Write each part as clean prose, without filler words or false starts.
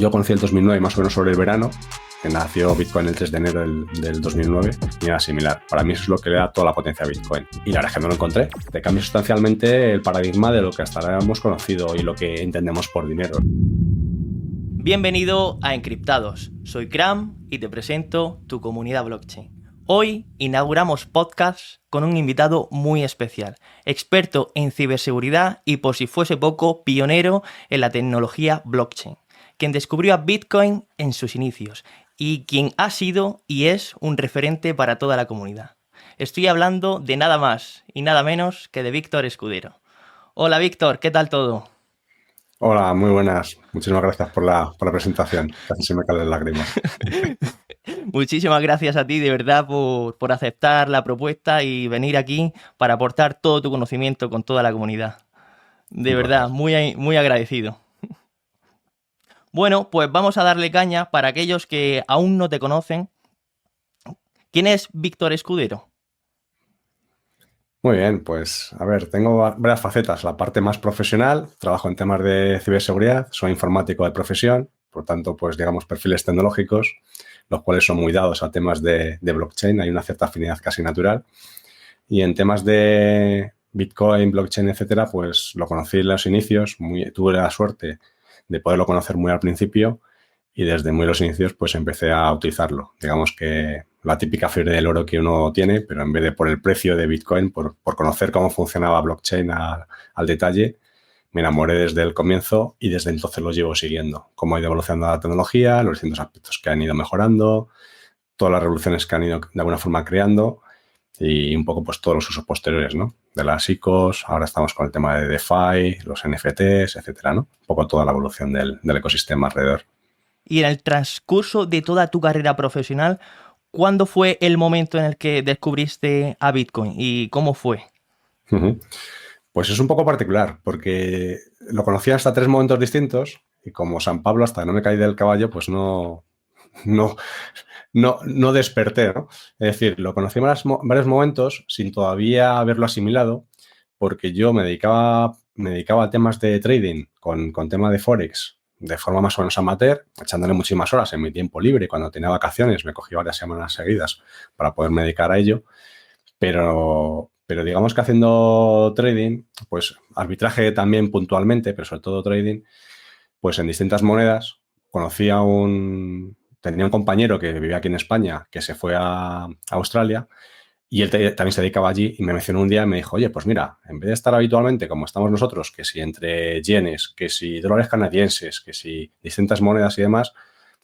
Yo conocí el 2009 más o menos sobre el verano, que nació Bitcoin el 3 de enero del 2009 y era similar. Para mí eso es lo que le da toda la potencia a Bitcoin. Y la verdad es que no lo encontré. Te cambia sustancialmente el paradigma de lo que hasta ahora hemos conocido y lo que entendemos por dinero. Bienvenido a Encriptados. Soy Cram y te presento tu comunidad blockchain. Hoy inauguramos podcast con un invitado muy especial, experto en ciberseguridad y, por si fuese poco, pionero en la tecnología blockchain, quien descubrió a Bitcoin en sus inicios y quien ha sido y es un referente para toda la comunidad. Estoy hablando de nada más y nada menos que de Víctor Escudero. Hola Víctor, ¿qué tal todo? Hola, muy buenas. Muchísimas gracias por la presentación. Casi se me caen las lágrimas. Muchísimas gracias a ti, de verdad, por aceptar la propuesta y venir aquí para aportar todo tu conocimiento con toda la comunidad. De verdad, muy agradecido. Bueno, pues vamos a darle caña para aquellos que aún no te conocen. ¿Quién es Víctor Escudero? Muy bien, pues a ver, tengo varias facetas. La parte más profesional, trabajo en temas de ciberseguridad, soy informático de profesión, por tanto, pues digamos perfiles tecnológicos, los cuales son muy dados a temas de blockchain, hay una cierta afinidad casi natural. Y en temas de Bitcoin, blockchain, etcétera, pues lo conocí en los inicios, tuve la suerte de poderlo conocer muy al principio y desde muy los inicios pues empecé a utilizarlo. Digamos que la típica fiebre del oro que uno tiene, pero en vez de por el precio de Bitcoin, por conocer cómo funcionaba blockchain al detalle, me enamoré desde el comienzo y desde entonces lo llevo siguiendo. Cómo ha ido evolucionando la tecnología, los distintos aspectos que han ido mejorando, todas las revoluciones que han ido de alguna forma creando y un poco pues todos los usos posteriores, ¿no? De las ICOs, ahora estamos con el tema de DeFi, los NFTs, etcétera, ¿no? Un poco toda la evolución del ecosistema alrededor. Y en el transcurso de toda tu carrera profesional, ¿cuándo fue el momento en el que descubriste a Bitcoin y cómo fue? Pues es un poco particular, porque lo conocí hasta 3 momentos distintos y como San Pablo, hasta que no me caí del caballo, pues no desperté, ¿no? Es decir, lo conocí en varios momentos sin todavía haberlo asimilado, porque yo me dedicaba a temas de trading con tema de Forex de forma más o menos amateur, echándole muchísimas horas en mi tiempo libre. Cuando tenía vacaciones me cogí varias semanas seguidas para poderme dedicar a ello, pero digamos que haciendo trading, pues arbitraje también puntualmente, pero sobre todo trading, pues en distintas monedas. Tenía un compañero que vivía aquí en España que se fue a Australia y él también se dedicaba allí y me mencionó un día y me dijo, oye, pues mira, en vez de estar habitualmente como estamos nosotros, que si entre yenes, que si dólares canadienses, que si distintas monedas y demás,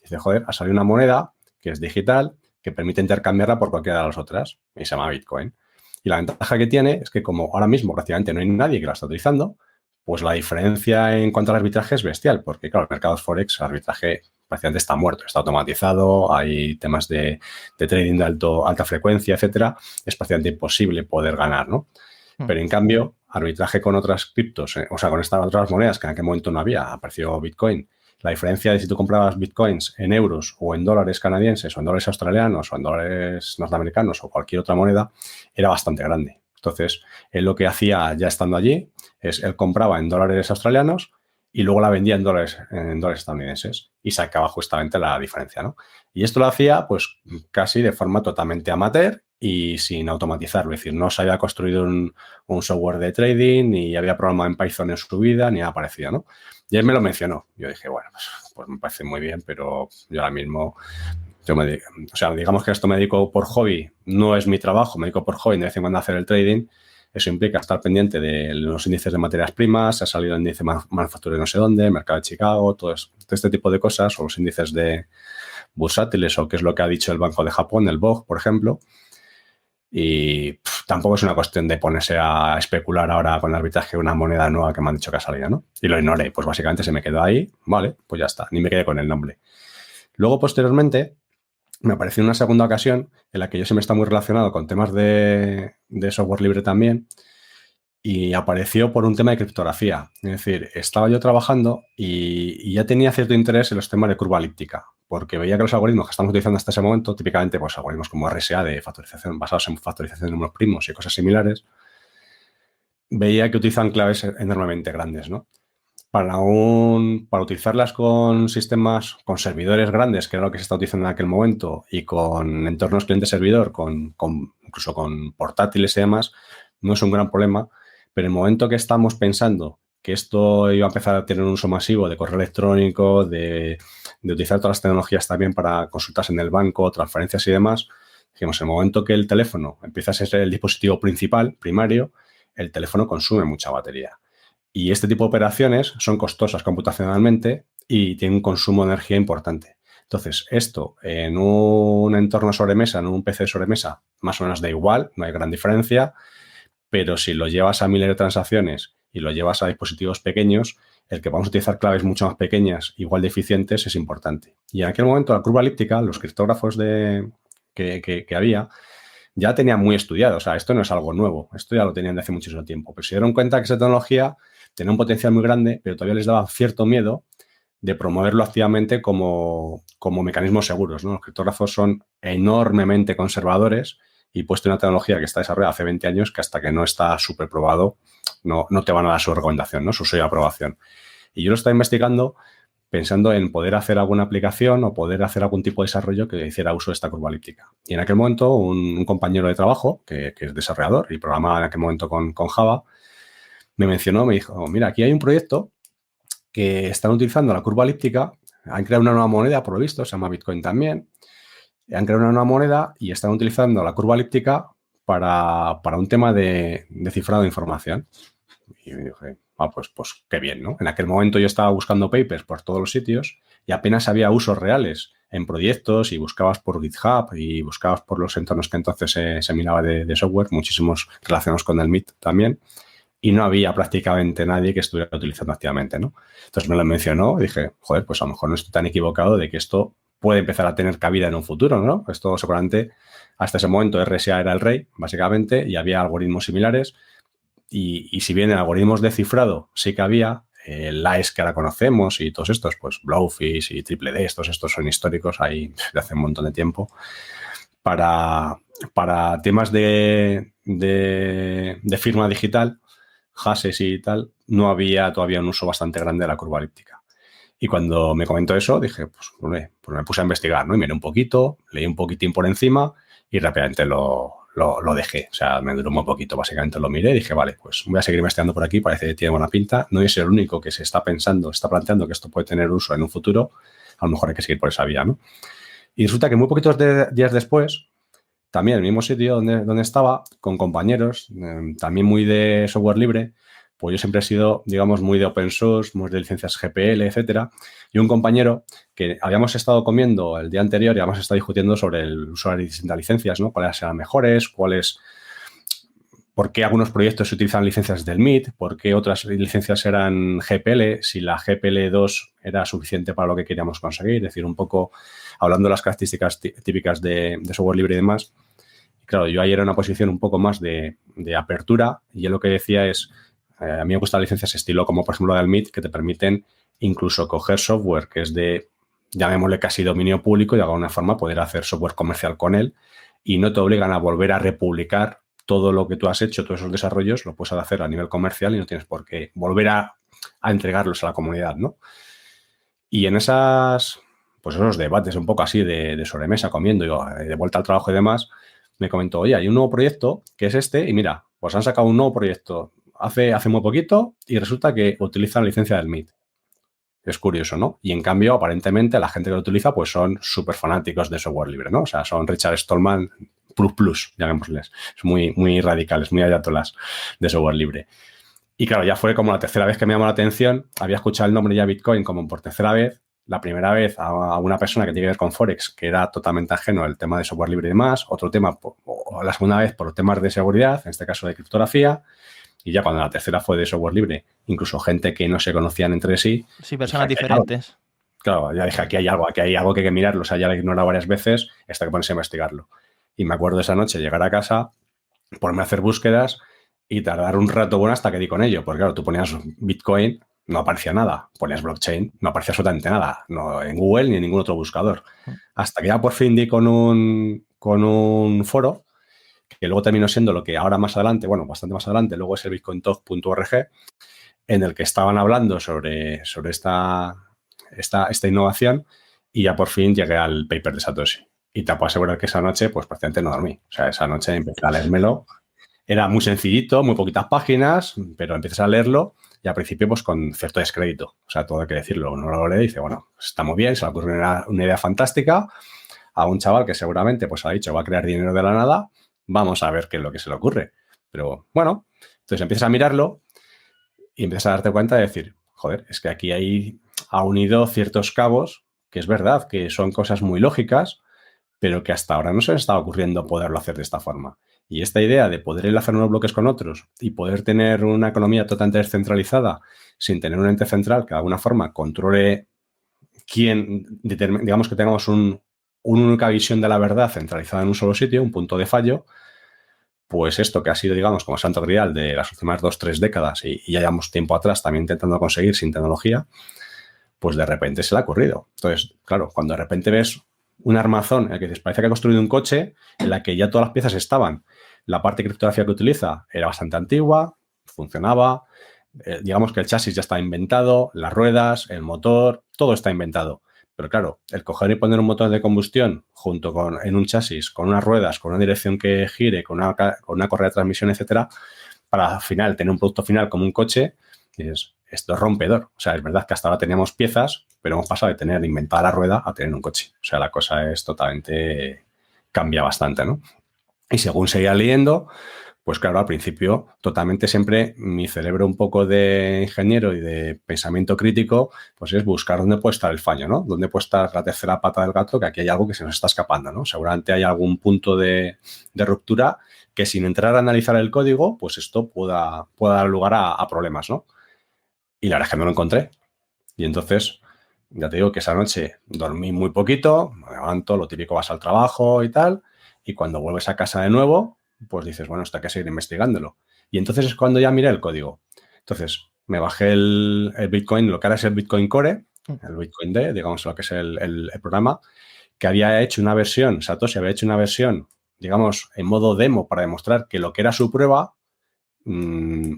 dice, joder, ha salido una moneda que es digital, que permite intercambiarla por cualquiera de las otras y se llama Bitcoin. Y la ventaja que tiene es que como ahora mismo prácticamente no hay nadie que la está utilizando, pues la diferencia en cuanto al arbitraje es bestial, porque claro, el mercado Forex, el arbitraje prácticamente está muerto, está automatizado, hay temas de trading de alta frecuencia, etcétera, es prácticamente imposible poder ganar, ¿no? Pero en cambio, arbitraje con otras criptos, o sea, con estas otras monedas que en aquel momento no había, apareció Bitcoin. La diferencia de si tú comprabas Bitcoins en euros o en dólares canadienses o en dólares australianos o en dólares norteamericanos o cualquier otra moneda era bastante grande. Entonces, él lo que hacía ya estando allí es él compraba en dólares australianos y luego la vendía en dólares estadounidenses y sacaba justamente la diferencia, ¿no? Y esto lo hacía pues casi de forma totalmente amateur y sin automatizarlo. Es decir, no se había construido un software de trading, ni había programado en Python en su vida, ni nada parecido, ¿no? Y él me lo mencionó. Yo dije, bueno, pues me parece muy bien, pero yo ahora mismo... digamos que esto me dedico por hobby, no es mi trabajo, me dedico por hobby de vez en cuando a hacer el trading. Eso implica estar pendiente de los índices de materias primas, ha salido el índice manufacturero no sé dónde, mercado de Chicago, todo este tipo de cosas, o los índices de bursátiles, o qué es lo que ha dicho el Banco de Japón, el BOJ, por ejemplo. Y tampoco es una cuestión de ponerse a especular ahora con el arbitraje de una moneda nueva que me han dicho que ha salido, ¿no? Y lo ignoré, pues básicamente se me quedó ahí, vale, pues ya está, ni me quedé con el nombre. Luego, posteriormente, me apareció una segunda ocasión en la que yo siempre está muy relacionado con temas de software libre también y apareció por un tema de criptografía. Es decir, estaba yo trabajando y ya tenía cierto interés en los temas de curva elíptica porque veía que los algoritmos que estamos utilizando hasta ese momento, típicamente pues algoritmos como RSA de factorización, basados en factorización de números primos y cosas similares, veía que utilizan claves enormemente grandes, ¿no? para utilizarlas con sistemas, con servidores grandes, que era lo que se está utilizando en aquel momento, y con entornos cliente-servidor, incluso con portátiles y demás, no es un gran problema. Pero en el momento que estamos pensando que esto iba a empezar a tener un uso masivo de correo electrónico, de utilizar todas las tecnologías también para consultas en el banco, transferencias y demás, dijimos, en el momento que el teléfono empieza a ser el dispositivo primario, el teléfono consume mucha batería. Y este tipo de operaciones son costosas computacionalmente y tienen un consumo de energía importante. Entonces, esto en un entorno sobremesa, en un PC sobremesa, más o menos da igual, no hay gran diferencia, pero si lo llevas a miles de transacciones y lo llevas a dispositivos pequeños, el que vamos a utilizar claves mucho más pequeñas, igual de eficientes, es importante. Y en aquel momento la curva elíptica, los criptógrafos que había, ya tenían muy estudiado. O sea, esto no es algo nuevo, esto ya lo tenían de hace muchísimo tiempo. Pero se dieron cuenta que esa tecnología tenía un potencial muy grande, pero todavía les daba cierto miedo de promoverlo activamente como mecanismos seguros, ¿no? Los criptógrafos son enormemente conservadores y puesto una tecnología que está desarrollada hace 20 años que hasta que no está súper probado no te van a dar su recomendación, ¿no? Su sello de aprobación. Y yo lo estaba investigando pensando en poder hacer alguna aplicación o poder hacer algún tipo de desarrollo que hiciera uso de esta curva elíptica. Y en aquel momento un compañero de trabajo, que es desarrollador y programaba en aquel momento con Java, me dijo, mira, aquí hay un proyecto que están utilizando la curva elíptica, han creado una nueva moneda, por lo visto, se llama Bitcoin también, han creado una nueva moneda y están utilizando la curva elíptica para un tema de cifrado de información. Y me dije, pues qué bien, ¿no? En aquel momento yo estaba buscando papers por todos los sitios y apenas había usos reales en proyectos y buscabas por GitHub y buscabas por los entornos que entonces se miraba de software, muchísimos relacionados con el MIT también, y no había prácticamente nadie que estuviera utilizando activamente, ¿no? Entonces me lo mencionó y dije, joder, pues a lo mejor no estoy tan equivocado de que esto puede empezar a tener cabida en un futuro, ¿no? Esto seguramente, hasta ese momento RSA era el rey, básicamente, y había algoritmos similares. Y si bien en algoritmos de cifrado sí que había, el AES que ahora conocemos y todos estos, pues Blowfish y Triple D, estos son históricos ahí de hace un montón de tiempo. Para temas de firma digital, hashes y tal, no había todavía un uso bastante grande de la curva elíptica. Y cuando me comentó eso, dije, pues me puse a investigar, ¿no? Y miré un poquito, leí un poquitín por encima y rápidamente lo dejé. O sea, me duró muy poquito, básicamente lo miré y dije, vale, pues voy a seguir investigando por aquí, parece que tiene buena pinta. No es el único que se está planteando que esto puede tener uso en un futuro. A lo mejor hay que seguir por esa vía, ¿no? Y resulta que muy poquitos días después, también en el mismo sitio donde estaba, con compañeros, también muy de software libre, pues yo siempre he sido, digamos, muy de open source, muy de licencias GPL, etcétera. Y un compañero que habíamos estado comiendo el día anterior y habíamos estado discutiendo sobre el uso de distintas licencias, ¿no? Cuáles eran mejores, por qué algunos proyectos se utilizan licencias del MIT, por qué otras licencias eran GPL, si la GPL2 era suficiente para lo que queríamos conseguir, es decir, un poco hablando de las características típicas de software libre y demás. Y claro, yo ahí era una posición un poco más de apertura y yo lo que decía es, a mí me gustan licencias estilo como por ejemplo la del MIT que te permiten incluso coger software que es de, llamémosle casi dominio público y de alguna forma poder hacer software comercial con él y no te obligan a volver a republicar todo lo que tú has hecho, todos esos desarrollos, lo puedes hacer a nivel comercial y no tienes por qué volver a entregarlos a la comunidad, ¿no? Y en esos debates un poco así de sobremesa, comiendo y de vuelta al trabajo y demás, me comentó, oye, hay un nuevo proyecto que es este y mira, pues han sacado un nuevo proyecto hace muy poquito y resulta que utilizan la licencia del MIT. Es curioso, ¿no? Y en cambio, aparentemente, la gente que lo utiliza pues son súper fanáticos de software libre, ¿no? O sea, son Richard Stallman plus, llamémosles. Son muy radicales, muy ayatolás de software libre. Y claro, ya fue como la tercera vez que me llamó la atención. Había escuchado el nombre ya Bitcoin como por tercera vez. La primera vez a una persona que tiene que ver con Forex, que era totalmente ajeno al tema de software libre y demás. Otro tema, o la segunda vez por temas de seguridad, en este caso de criptografía. Y ya cuando la tercera fue de software libre, incluso gente que no se conocían entre sí. Sí, personas diferentes. Claro, ya dije, aquí hay algo que hay que mirarlo. O sea, ya lo he ignorado varias veces hasta que pones a investigarlo. Y me acuerdo esa noche llegar a casa, ponerme a hacer búsquedas y tardar un rato bueno hasta que di con ello. Porque claro, tú ponías Bitcoin, no aparecía nada. Ponías blockchain, no aparecía absolutamente nada. No en Google ni en ningún otro buscador. Hasta que ya por fin di con un foro que luego terminó siendo lo que ahora más adelante, bueno, bastante más adelante, luego es el bitcointalk.org, en el que estaban hablando sobre esta innovación y ya por fin llegué al paper de Satoshi. Y te puedo asegurar que esa noche, pues prácticamente no dormí. O sea, esa noche empecé a leérmelo. Era muy sencillito, muy poquitas páginas, pero empiezas a leerlo y al principio pues con cierto descrédito. O sea, todo hay que decirlo. Uno lo lee y dice, bueno, pues está muy bien, se le ocurre una idea fantástica a un chaval que seguramente pues ha dicho va a crear dinero de la nada, vamos a ver qué es lo que se le ocurre. Pero bueno, entonces empiezas a mirarlo y empiezas a darte cuenta de decir, joder, es que aquí ha unido ciertos cabos que es verdad que son cosas muy lógicas, pero que hasta ahora no se les estaba ocurriendo poderlo hacer de esta forma. Y esta idea de poder enlazar unos bloques con otros y poder tener una economía totalmente descentralizada sin tener un ente central que de alguna forma controle digamos que tengamos una única visión de la verdad centralizada en un solo sitio, un punto de fallo, pues esto que ha sido, digamos, como santo grial de las últimas 2-3 décadas y ya llevamos tiempo atrás también intentando conseguir sin tecnología, pues de repente se le ha ocurrido. Entonces, claro, cuando de repente ves un armazón en el que parece que ha construido un coche en la que ya todas las piezas estaban. La parte de criptografía que utiliza era bastante antigua, funcionaba, digamos que el chasis ya está inventado, las ruedas, el motor, todo está inventado. Pero claro, el coger y poner un motor de combustión junto en un chasis, con unas ruedas, con una dirección que gire, con una correa de transmisión, etcétera, para al final tener un producto final como un coche, dices, esto es rompedor. O sea, es verdad que hasta ahora teníamos piezas, pero hemos pasado de tener inventada la rueda a tener un coche. O sea, la cosa es totalmente... cambia bastante, ¿no? Y según seguía leyendo, pues claro, al principio totalmente siempre mi cerebro un poco de ingeniero y de pensamiento crítico, pues es buscar dónde puede estar el fallo, ¿no? Dónde puede estar la tercera pata del gato, que aquí hay algo que se nos está escapando, ¿no? Seguramente hay algún punto de ruptura que sin entrar a analizar el código, pues esto pueda dar lugar a problemas, ¿no? Y la verdad es que no lo encontré. Y entonces, ya te digo que esa noche dormí muy poquito, me levanto, lo típico, vas al trabajo y tal, y cuando vuelves a casa de nuevo, pues dices, bueno, esto hay que seguir investigándolo. Y entonces es cuando ya miré el código. Entonces, me bajé el Bitcoin, lo que ahora es el Bitcoin Core, el Bitcoin D, digamos lo que es el programa, que había hecho una versión, Satoshi había hecho una versión, digamos, en modo demo para demostrar que lo que era su prueba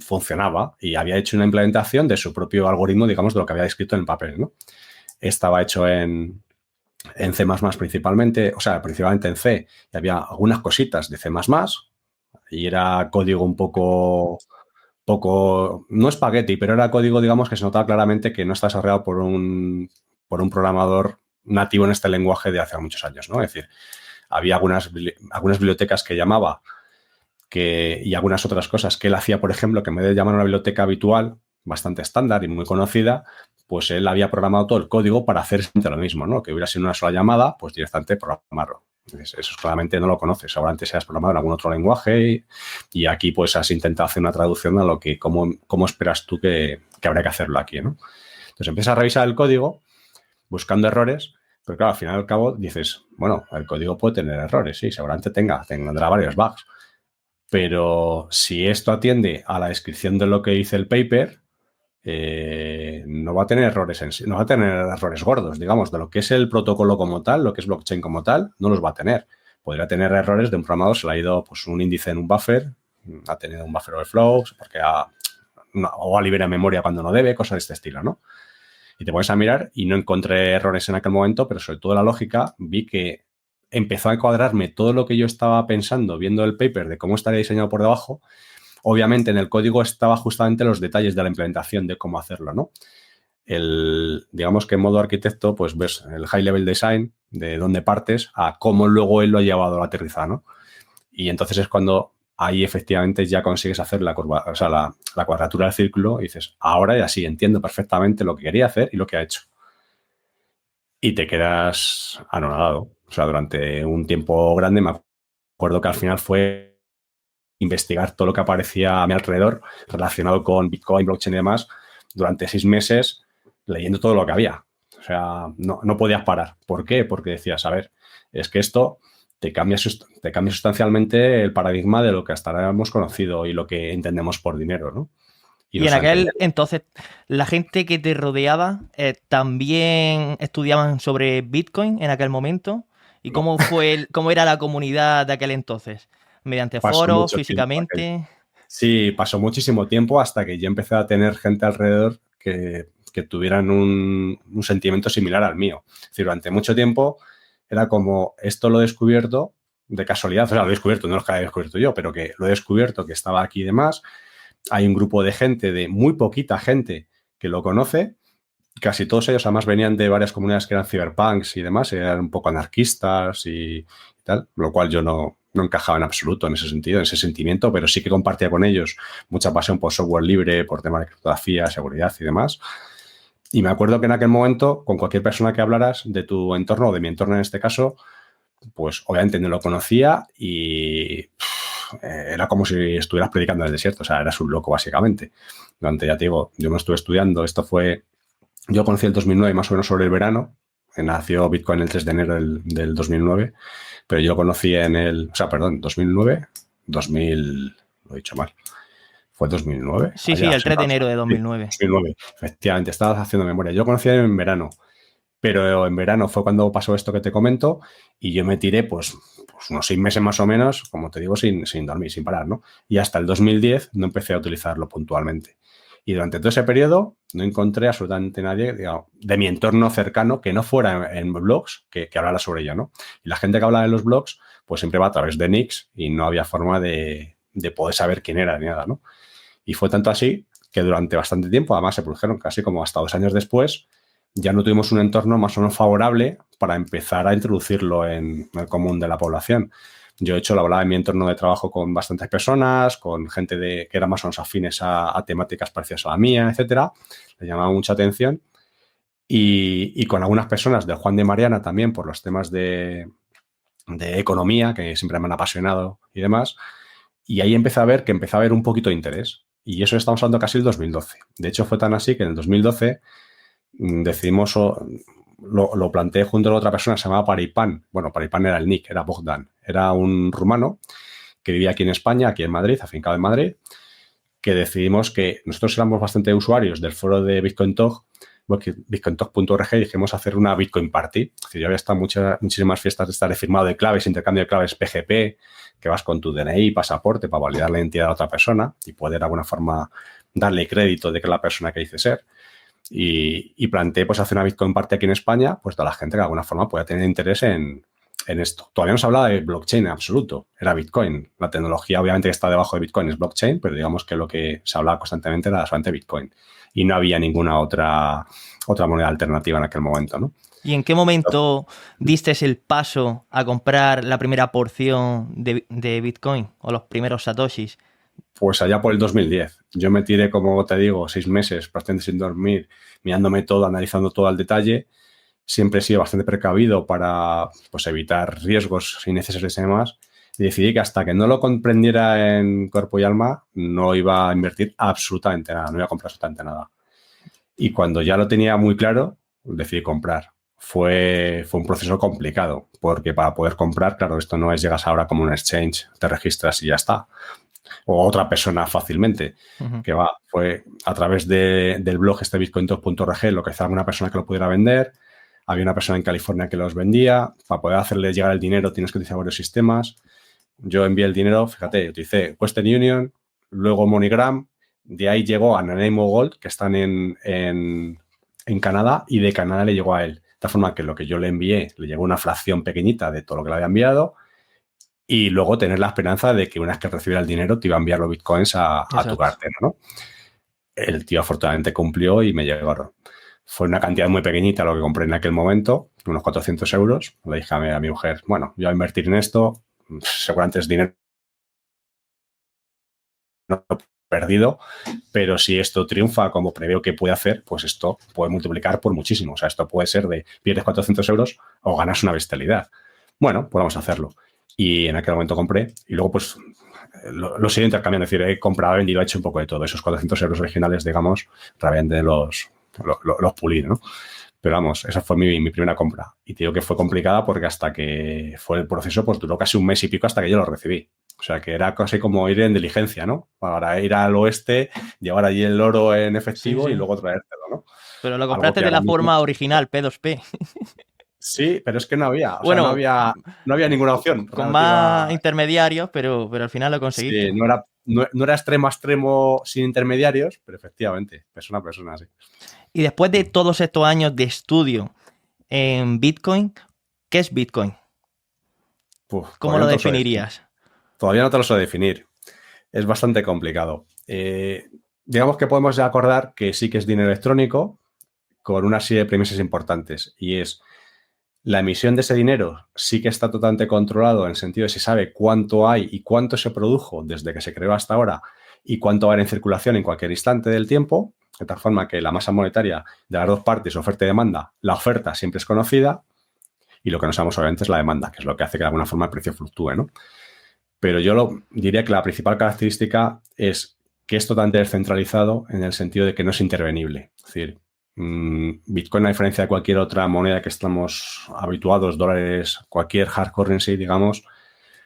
funcionaba y había hecho una implementación de su propio algoritmo, digamos, de lo que había escrito en el papel, ¿no? Estaba hecho en C++ principalmente, o sea, principalmente en C, y había algunas cositas de C++, y era código un poco, no espagueti, pero era código, digamos, que se notaba claramente que no está desarrollado por un programador nativo en este lenguaje de hace muchos años, ¿no? Es decir, había algunas bibliotecas que llamaba y algunas otras cosas que él hacía, por ejemplo, que en vez de llamar a una biblioteca habitual, bastante estándar y muy conocida, pues él había programado todo el código para hacer lo mismo, ¿no? Que hubiera sido una sola llamada, pues directamente programarlo. Entonces, eso claramente no lo conoces. Seguramente se has programado en algún otro lenguaje y aquí pues has intentado hacer una traducción a lo que, cómo esperas tú que habría que hacerlo aquí, ¿no? Entonces empiezas a revisar el código buscando errores, pero claro, al final y al cabo dices, bueno, el código puede tener errores, sí, seguramente tendrá varios bugs. Pero si esto atiende a la descripción de lo que dice el paper, no va a tener errores en sí, no va a tener errores gordos, digamos, de lo que es el protocolo como tal, lo que es blockchain como tal, no los va a tener. Podría tener errores de un programador, se le ha ido pues, un índice en un buffer, ha tenido un buffer overflow, porque o ha liberado memoria cuando no debe, cosas de este estilo, ¿no? Y te pones a mirar y no encontré errores en aquel momento, pero sobre todo la lógica, vi que empezó a cuadrarme todo lo que yo estaba pensando viendo el paper de cómo estaría diseñado por debajo. Obviamente en el código estaba justamente los detalles de la implementación de cómo hacerlo, ¿no? Digamos que en modo arquitecto, pues ves el high level design de dónde partes a cómo luego él lo ha llevado a la aterrizada, ¿no? Y entonces es cuando ahí efectivamente ya consigues hacer la curva, o sea, la cuadratura del círculo y dices, ahora ya sí entiendo perfectamente lo que quería hacer y lo que ha hecho. Y te quedas anonadado. O sea, durante un tiempo grande me acuerdo que al final fue investigar todo lo que aparecía a mi alrededor relacionado con Bitcoin, blockchain y demás durante 6 meses leyendo todo lo que había. O sea, no podías parar. ¿Por qué? Porque decías, a ver, es que esto te cambia sustancialmente el paradigma de lo que hasta ahora hemos conocido y lo que entendemos por dinero, ¿no? Y en aquel entonces, la gente que te rodeaba también estudiaban sobre Bitcoin en aquel momento. ¿Y cómo era la comunidad de aquel entonces? ¿Mediante foros, físicamente? Sí, pasó muchísimo tiempo hasta que yo empecé a tener gente alrededor que tuvieran un sentimiento similar al mío. Es decir, durante mucho tiempo era como, esto lo he descubierto de casualidad, o sea, lo he descubierto, no es que lo haya descubierto yo, pero que lo he descubierto, que estaba aquí y demás. Hay un grupo de gente, de muy poquita gente, que lo conoce. Casi todos ellos además venían de varias comunidades que eran cyberpunks y demás, eran un poco anarquistas y tal, lo cual yo no encajaba en absoluto en ese sentido, en ese sentimiento, pero sí que compartía con ellos mucha pasión por software libre, por temas de criptografía, seguridad y demás. Y me acuerdo que en aquel momento, con cualquier persona que hablaras de tu entorno o de mi entorno en este caso, pues obviamente no lo conocía y era como si estuvieras predicando en el desierto, o sea, eras un loco básicamente. Durante, ya te digo, yo me estuve estudiando, yo conocí el 2009 más o menos sobre el verano, nació Bitcoin el 3 de enero del 2009, pero yo conocí o sea, perdón, 2009, 2000, lo he dicho mal, fue 2009. Sí, sí, el 3 de enero de 2009. 2009, efectivamente, estabas haciendo memoria. Yo conocí en verano, pero en verano fue cuando pasó esto que te comento y yo me tiré pues unos 6 meses más o menos, como te digo, sin dormir, sin parar, ¿no? Y hasta el 2010 no empecé a utilizarlo puntualmente. Y durante todo ese periodo no encontré absolutamente nadie, digamos, de mi entorno cercano que no fuera en blogs que hablara sobre ello, ¿no? Y la gente que hablaba en los blogs pues siempre va a través de nicks y no había forma de poder saber quién era ni nada, ¿no? Y fue tanto así que durante bastante tiempo, además se produjeron casi como hasta 2 años después, ya no tuvimos un entorno más o menos favorable para empezar a introducirlo en el común de la población. Yo, de hecho, lo hablaba en mi entorno de trabajo con bastantes personas, con gente que era más o menos afines a temáticas parecidas a la mía, etcétera. Le llamaba mucha atención. Y con algunas personas del Juan de Mariana también por los temas de economía, que siempre me han apasionado y demás. Y ahí empecé a ver que empezó a haber un poquito de interés. Y eso estamos hablando casi el 2012. De hecho, fue tan así que en el 2012 decidimos, lo planteé junto a otra persona que se llamaba Paripan. Bueno, Paripan era el nick, era Bogdan. Era un rumano que vivía aquí en España, aquí en Madrid, afincado en Madrid, que decidimos que nosotros éramos bastante usuarios del foro de Bitcoin Talk, bitcointalk.org, y dijimos hacer una Bitcoin Party. Es decir, yo había estado muchísimas fiestas de estar de firmado de claves, intercambio de claves PGP, que vas con tu DNI, pasaporte para validar la identidad de otra persona y poder de alguna forma darle crédito de que es la persona que dice ser. Y planteé pues hacer una Bitcoin Party aquí en España, pues toda la gente que de alguna forma pueda tener interés en esto. Todavía no se hablaba de blockchain en absoluto, era Bitcoin. La tecnología obviamente que está debajo de Bitcoin es blockchain, pero digamos que lo que se hablaba constantemente era solamente Bitcoin. Y no había ninguna otra moneda alternativa en aquel momento, ¿no? ¿Y en qué momento diste el paso a comprar la primera porción de Bitcoin o los primeros satoshis? Pues allá por el 2010. Yo me tiré, como te digo, 6 meses prácticamente sin dormir, mirándome todo, analizando todo al detalle. Siempre he sido bastante precavido para pues, evitar riesgos innecesarios y demás. Y decidí que hasta que no lo comprendiera en cuerpo y alma, no iba a invertir absolutamente nada, no iba a comprar absolutamente nada. Y cuando ya lo tenía muy claro, decidí comprar. Fue un proceso complicado, porque para poder comprar, claro, esto no es llegas ahora como un exchange, te registras y ya está. O otra persona fácilmente, que fue a través del blog bitcointalk.org, localizaba una persona que lo pudiera vender. Había una persona en California que los vendía. Para poder hacerle llegar el dinero tienes que utilizar varios sistemas. Yo envié el dinero, fíjate, utilicé Western Union, luego MoneyGram, de ahí llegó a Nanaimo Gold, que están en Canadá, y de Canadá le llegó a él. De tal forma que lo que yo le envié le llegó una fracción pequeñita de todo lo que le había enviado, y luego tener la esperanza de que una vez que recibiera el dinero te iba a enviar los bitcoins a tu cartera, ¿no? El tío afortunadamente cumplió y me llegaron. Fue una cantidad muy pequeñita lo que compré en aquel momento, unos 400 euros. Le dije a mi mujer, bueno, yo voy a invertir en esto, seguramente es dinero perdido, pero si esto triunfa como preveo que puede hacer, pues esto puede multiplicar por muchísimo. O sea, esto puede ser de pierdes 400 euros o ganas una bestialidad. Bueno, pues vamos a hacerlo. Y en aquel momento compré y luego pues lo sigo intercambiando. Es decir, he comprado, vendido, he hecho un poco de todo. Esos 400 euros originales, digamos, realmente los pulí, ¿no? Pero vamos, esa fue mi primera compra. Y te digo que fue complicada porque hasta que fue el proceso, pues duró casi un mes y pico hasta que yo lo recibí. O sea, que era casi como ir en diligencia, ¿no? Para ir al oeste, llevar allí el oro en efectivo, sí. Y luego traértelo, ¿no? Pero lo compraste de la forma original, P2P. Sí, pero es que no había, bueno, sea, no había ninguna opción. Con más intermediarios, pero al final lo conseguiste. Sí, no era extremo a extremo sin intermediarios, pero efectivamente, persona a persona, sí. Y después de todos estos años de estudio en Bitcoin, ¿qué es Bitcoin? ¿Cómo lo definirías? Todavía no te lo sé definir. Es bastante complicado. Digamos que podemos ya acordar que sí que es dinero electrónico con una serie de premisas importantes. Y es, la emisión de ese dinero sí que está totalmente controlado en el sentido de si sabe cuánto hay y cuánto se produjo desde que se creó hasta ahora y cuánto va a haber en circulación en cualquier instante del tiempo, de tal forma que la masa monetaria de las dos partes, oferta y demanda, la oferta siempre es conocida y lo que no sabemos obviamente es la demanda, que es lo que hace que de alguna forma el precio fluctúe, ¿no? Pero yo diría que la principal característica es que es totalmente descentralizado en el sentido de que no es intervenible. Es decir, Bitcoin, a diferencia de cualquier otra moneda que estamos habituados, dólares, cualquier hard currency, digamos,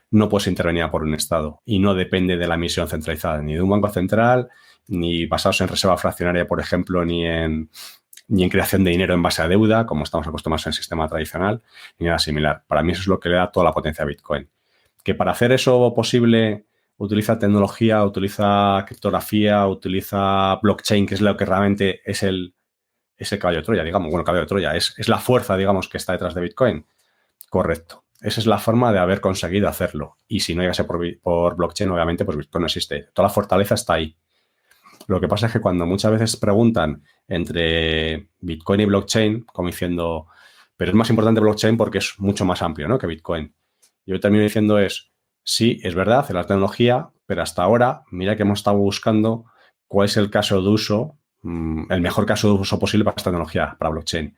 no puede ser intervenida por un Estado y no depende de la emisión centralizada, ni de un banco central, ni basados en reserva fraccionaria, por ejemplo, ni en creación de dinero en base a deuda, como estamos acostumbrados en el sistema tradicional, ni nada similar. Para mí eso es lo que le da toda la potencia a Bitcoin. Que para hacer eso posible utiliza tecnología, utiliza criptografía, utiliza blockchain, que es lo que realmente es el caballo de Troya, digamos. Bueno, caballo de Troya, es la fuerza, digamos, que está detrás de Bitcoin. Correcto. Esa es la forma de haber conseguido hacerlo. Y si no llegase por blockchain, obviamente, pues Bitcoin no existe. Toda la fortaleza está ahí. Lo que pasa es que cuando muchas veces preguntan entre Bitcoin y blockchain, como diciendo, pero es más importante blockchain porque es mucho más amplio, ¿no?, que Bitcoin. Yo termino diciendo sí, es verdad, es la tecnología, pero hasta ahora, mira que hemos estado buscando cuál es el caso de uso, el mejor caso de uso posible para esta tecnología, para blockchain.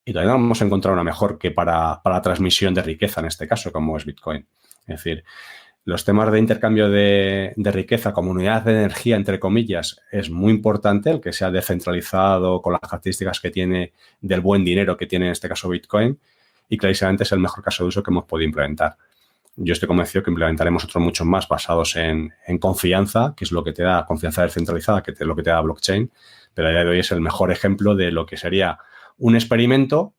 Y todavía no hemos encontrado una mejor que para la transmisión de riqueza, en este caso, como es Bitcoin. Es decir, los temas de intercambio de riqueza como unidad de energía, entre comillas, es muy importante el que sea descentralizado con las características que tiene del buen dinero que tiene en este caso Bitcoin, y clarísimamente es el mejor caso de uso que hemos podido implementar. Yo estoy convencido que implementaremos otros muchos más basados en confianza, que es lo que te da confianza descentralizada, que es lo que te da blockchain, pero a día de hoy es el mejor ejemplo de lo que sería un experimento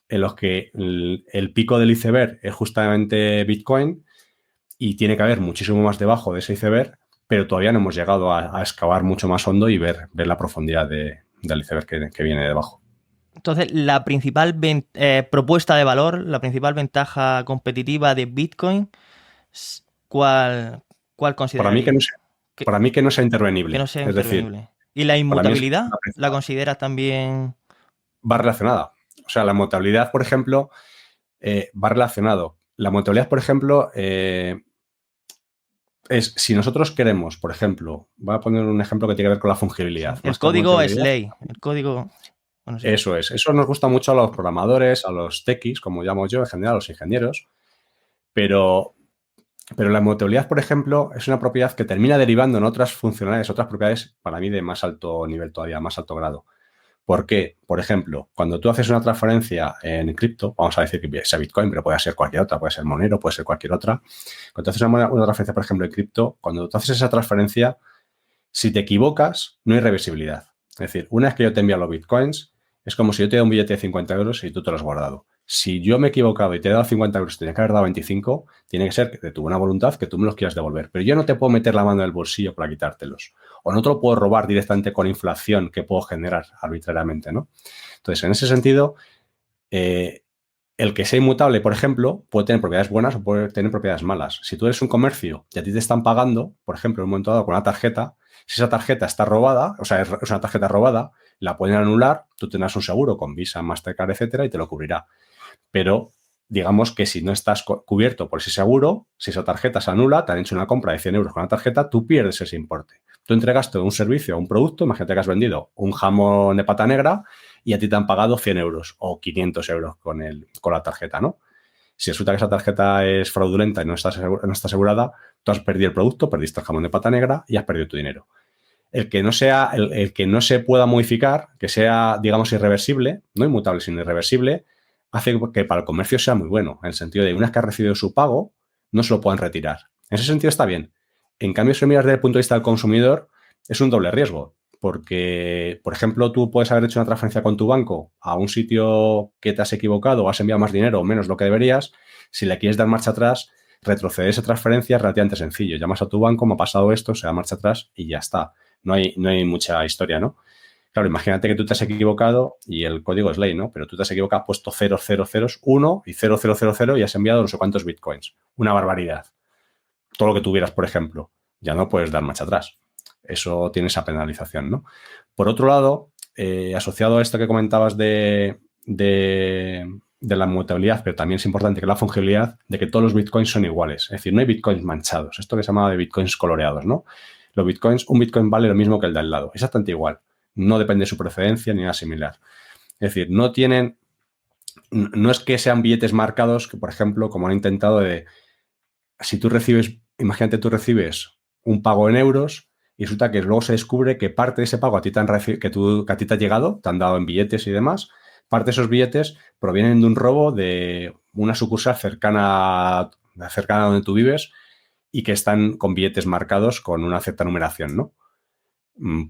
en los que el pico del iceberg es justamente Bitcoin y tiene que haber muchísimo más debajo de ese iceberg, pero todavía no hemos llegado a excavar mucho más hondo y ver la profundidad del iceberg que viene debajo. Entonces, la principal propuesta de valor, la principal ventaja competitiva de Bitcoin, ¿cuál considerarías? Para mí que no sea intervenible. Que no sea intervenible. Decir, ¿y la inmutabilidad la consideras también? Va relacionada. O sea, la inmutabilidad, por ejemplo, va relacionado. La inmutabilidad, por ejemplo, es si nosotros queremos, por ejemplo, voy a poner un ejemplo que tiene que ver con la fungibilidad. El código es ley. El código... Bueno, sí. Eso es. Eso nos gusta mucho a los programadores, a los techies, como llamo yo, en general, a los ingenieros. Pero la inmutabilidad, por ejemplo, es una propiedad que termina derivando en otras funcionalidades, otras propiedades, para mí, de más alto nivel todavía, más alto grado. ¿Por qué? Por ejemplo, cuando tú haces una transferencia en cripto, vamos a decir que sea Bitcoin, pero puede ser cualquier otra, puede ser Monero, puede ser cualquier otra. Cuando haces una transferencia, por ejemplo, en cripto, cuando tú haces esa transferencia, si te equivocas, no hay reversibilidad. Es decir, una vez que yo te envío los Bitcoins, es como si yo te doy un billete de 50 euros y tú te lo has guardado. Si yo me he equivocado y te he dado 50 euros y tenía que haber dado 25, tiene que ser de tu buena voluntad que tú me los quieras devolver. Pero yo no te puedo meter la mano en el bolsillo para quitártelos. O no te lo puedo robar directamente con inflación que puedo generar arbitrariamente, ¿no? Entonces, en ese sentido, el que sea inmutable, por ejemplo, puede tener propiedades buenas o puede tener propiedades malas. Si tú eres un comercio y a ti te están pagando, por ejemplo, en un momento dado con una tarjeta, si esa tarjeta está robada, o sea, es una tarjeta robada, la pueden anular, tú tendrás un seguro con Visa, Mastercard, etcétera, y te lo cubrirá. Pero digamos que si no estás cubierto por ese seguro, si esa tarjeta se anula, te han hecho una compra de 100 euros con la tarjeta, tú pierdes ese importe. Tú entregaste un servicio o un producto, imagínate que has vendido un jamón de pata negra y a ti te han pagado 100 euros o 500 euros con la tarjeta, ¿no? Si resulta que esa tarjeta es fraudulenta y no está asegurada, tú has perdido el producto, perdiste el jamón de pata negra y has perdido tu dinero. El que no sea, el que no se pueda modificar, que sea, digamos, irreversible, no inmutable, sino irreversible, hace que para el comercio sea muy bueno, en el sentido de una vez que ha recibido su pago, no se lo puedan retirar. En ese sentido está bien. En cambio, si lo miras desde el punto de vista del consumidor, es un doble riesgo, porque, por ejemplo, tú puedes haber hecho una transferencia con tu banco a un sitio que te has equivocado o has enviado más dinero o menos lo que deberías. Si le quieres dar marcha atrás, retroceder esa transferencia es relativamente sencillo. Llamas a tu banco, me ha pasado esto, se da marcha atrás y ya está. No hay mucha historia, ¿no? Claro, imagínate que tú te has equivocado y el código es ley, ¿no? Pero tú te has equivocado, has puesto 0,001 y 0,000 y has enviado no sé cuántos bitcoins. Una barbaridad. Todo lo que tuvieras, por ejemplo, ya no puedes dar marcha atrás. Eso tiene esa penalización, ¿no? Por otro lado, asociado a esto que comentabas de la inmutabilidad, pero también es importante que la fungibilidad de que todos los bitcoins son iguales. Es decir, no hay bitcoins manchados. Esto que se llama de bitcoins coloreados, ¿no? Los bitcoins, un bitcoin vale lo mismo que el de al lado. Exactamente igual. No depende de su procedencia ni nada similar. Es decir, no es que sean billetes marcados que, por ejemplo, como han intentado si tú recibes, imagínate tú recibes un pago en euros y resulta que luego se descubre que parte de ese pago a ti te ha llegado, te han dado en billetes y demás, parte de esos billetes provienen de un robo de una sucursal cercana a donde tú vives y que están con billetes marcados con una cierta numeración, ¿no?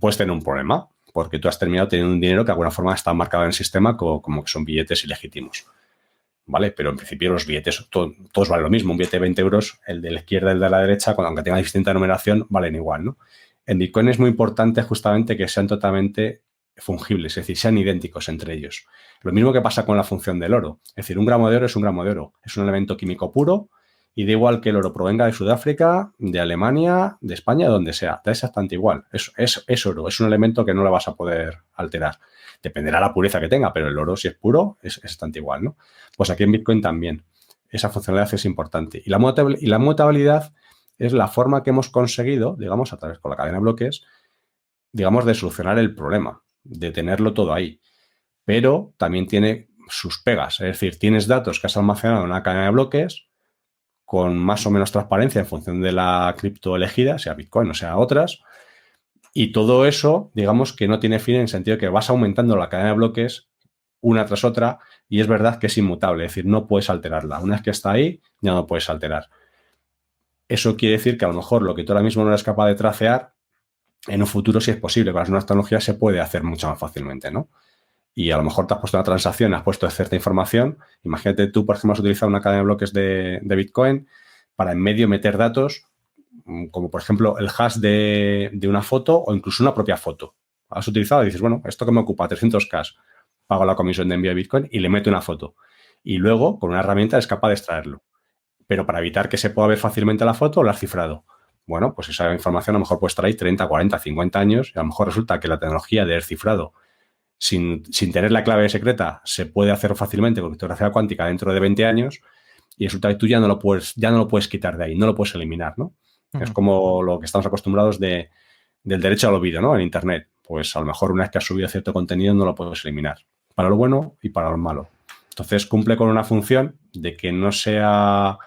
Puedes tener un problema porque tú has terminado teniendo un dinero que de alguna forma está marcado en el sistema como que son billetes ilegítimos. ¿Vale? Pero en principio los billetes todos valen lo mismo. Un billete de 20 euros, el de la izquierda y el de la derecha, aunque tenga distinta numeración, valen igual, ¿no? En Bitcoin es muy importante justamente que sean totalmente fungibles, es decir, sean idénticos entre ellos. Lo mismo que pasa con la función del oro. Es decir, un gramo de oro es un gramo de oro. Es un elemento químico puro y da igual que el oro provenga de Sudáfrica, de Alemania, de España, de donde sea. Da exactamente igual. Es oro. Es un elemento que no lo vas a poder alterar. Dependerá la pureza que tenga, pero el oro, si es puro, es bastante igual, ¿no? Pues aquí en Bitcoin también. Esa funcionalidad es importante. Y la mutabilidad es la forma que hemos conseguido, digamos, a través con la cadena de bloques, digamos, de solucionar el problema, de tenerlo todo ahí. Pero también tiene sus pegas. Es decir, tienes datos que has almacenado en una cadena de bloques con más o menos transparencia en función de la cripto elegida, sea Bitcoin o sea otras. Y todo eso, digamos, que no tiene fin en el sentido de que vas aumentando la cadena de bloques una tras otra y es verdad que es inmutable, es decir, no puedes alterarla. Una vez que está ahí, ya no puedes alterar. Eso quiere decir que a lo mejor lo que tú ahora mismo no eres capaz de tracear, en un futuro sí es posible. Con las nuevas tecnologías se puede hacer mucho más fácilmente, ¿no? Y a lo mejor te has puesto una transacción, has puesto cierta información. Imagínate tú, por ejemplo, has utilizado una cadena de bloques de Bitcoin para en medio meter datos como por ejemplo el hash de una foto o incluso una propia foto. Has utilizado y dices, bueno, esto que me ocupa 300K, pago la comisión de envío de Bitcoin y le meto una foto. Y luego, con una herramienta, es capaz de extraerlo. Pero para evitar que se pueda ver fácilmente la foto, lo has cifrado. Bueno, pues esa información a lo mejor puede estar ahí 30, 40, 50 años y a lo mejor resulta que la tecnología de cifrado sin tener la clave secreta se puede hacer fácilmente con criptografía cuántica dentro de 20 años y resulta que tú ya no lo puedes quitar de ahí, no lo puedes eliminar, ¿no? Es como lo que estamos acostumbrados del derecho al olvido, ¿no? En Internet. Pues a lo mejor una vez que has subido cierto contenido no lo puedes eliminar. Para lo bueno y para lo malo. Entonces cumple con una función de que no sea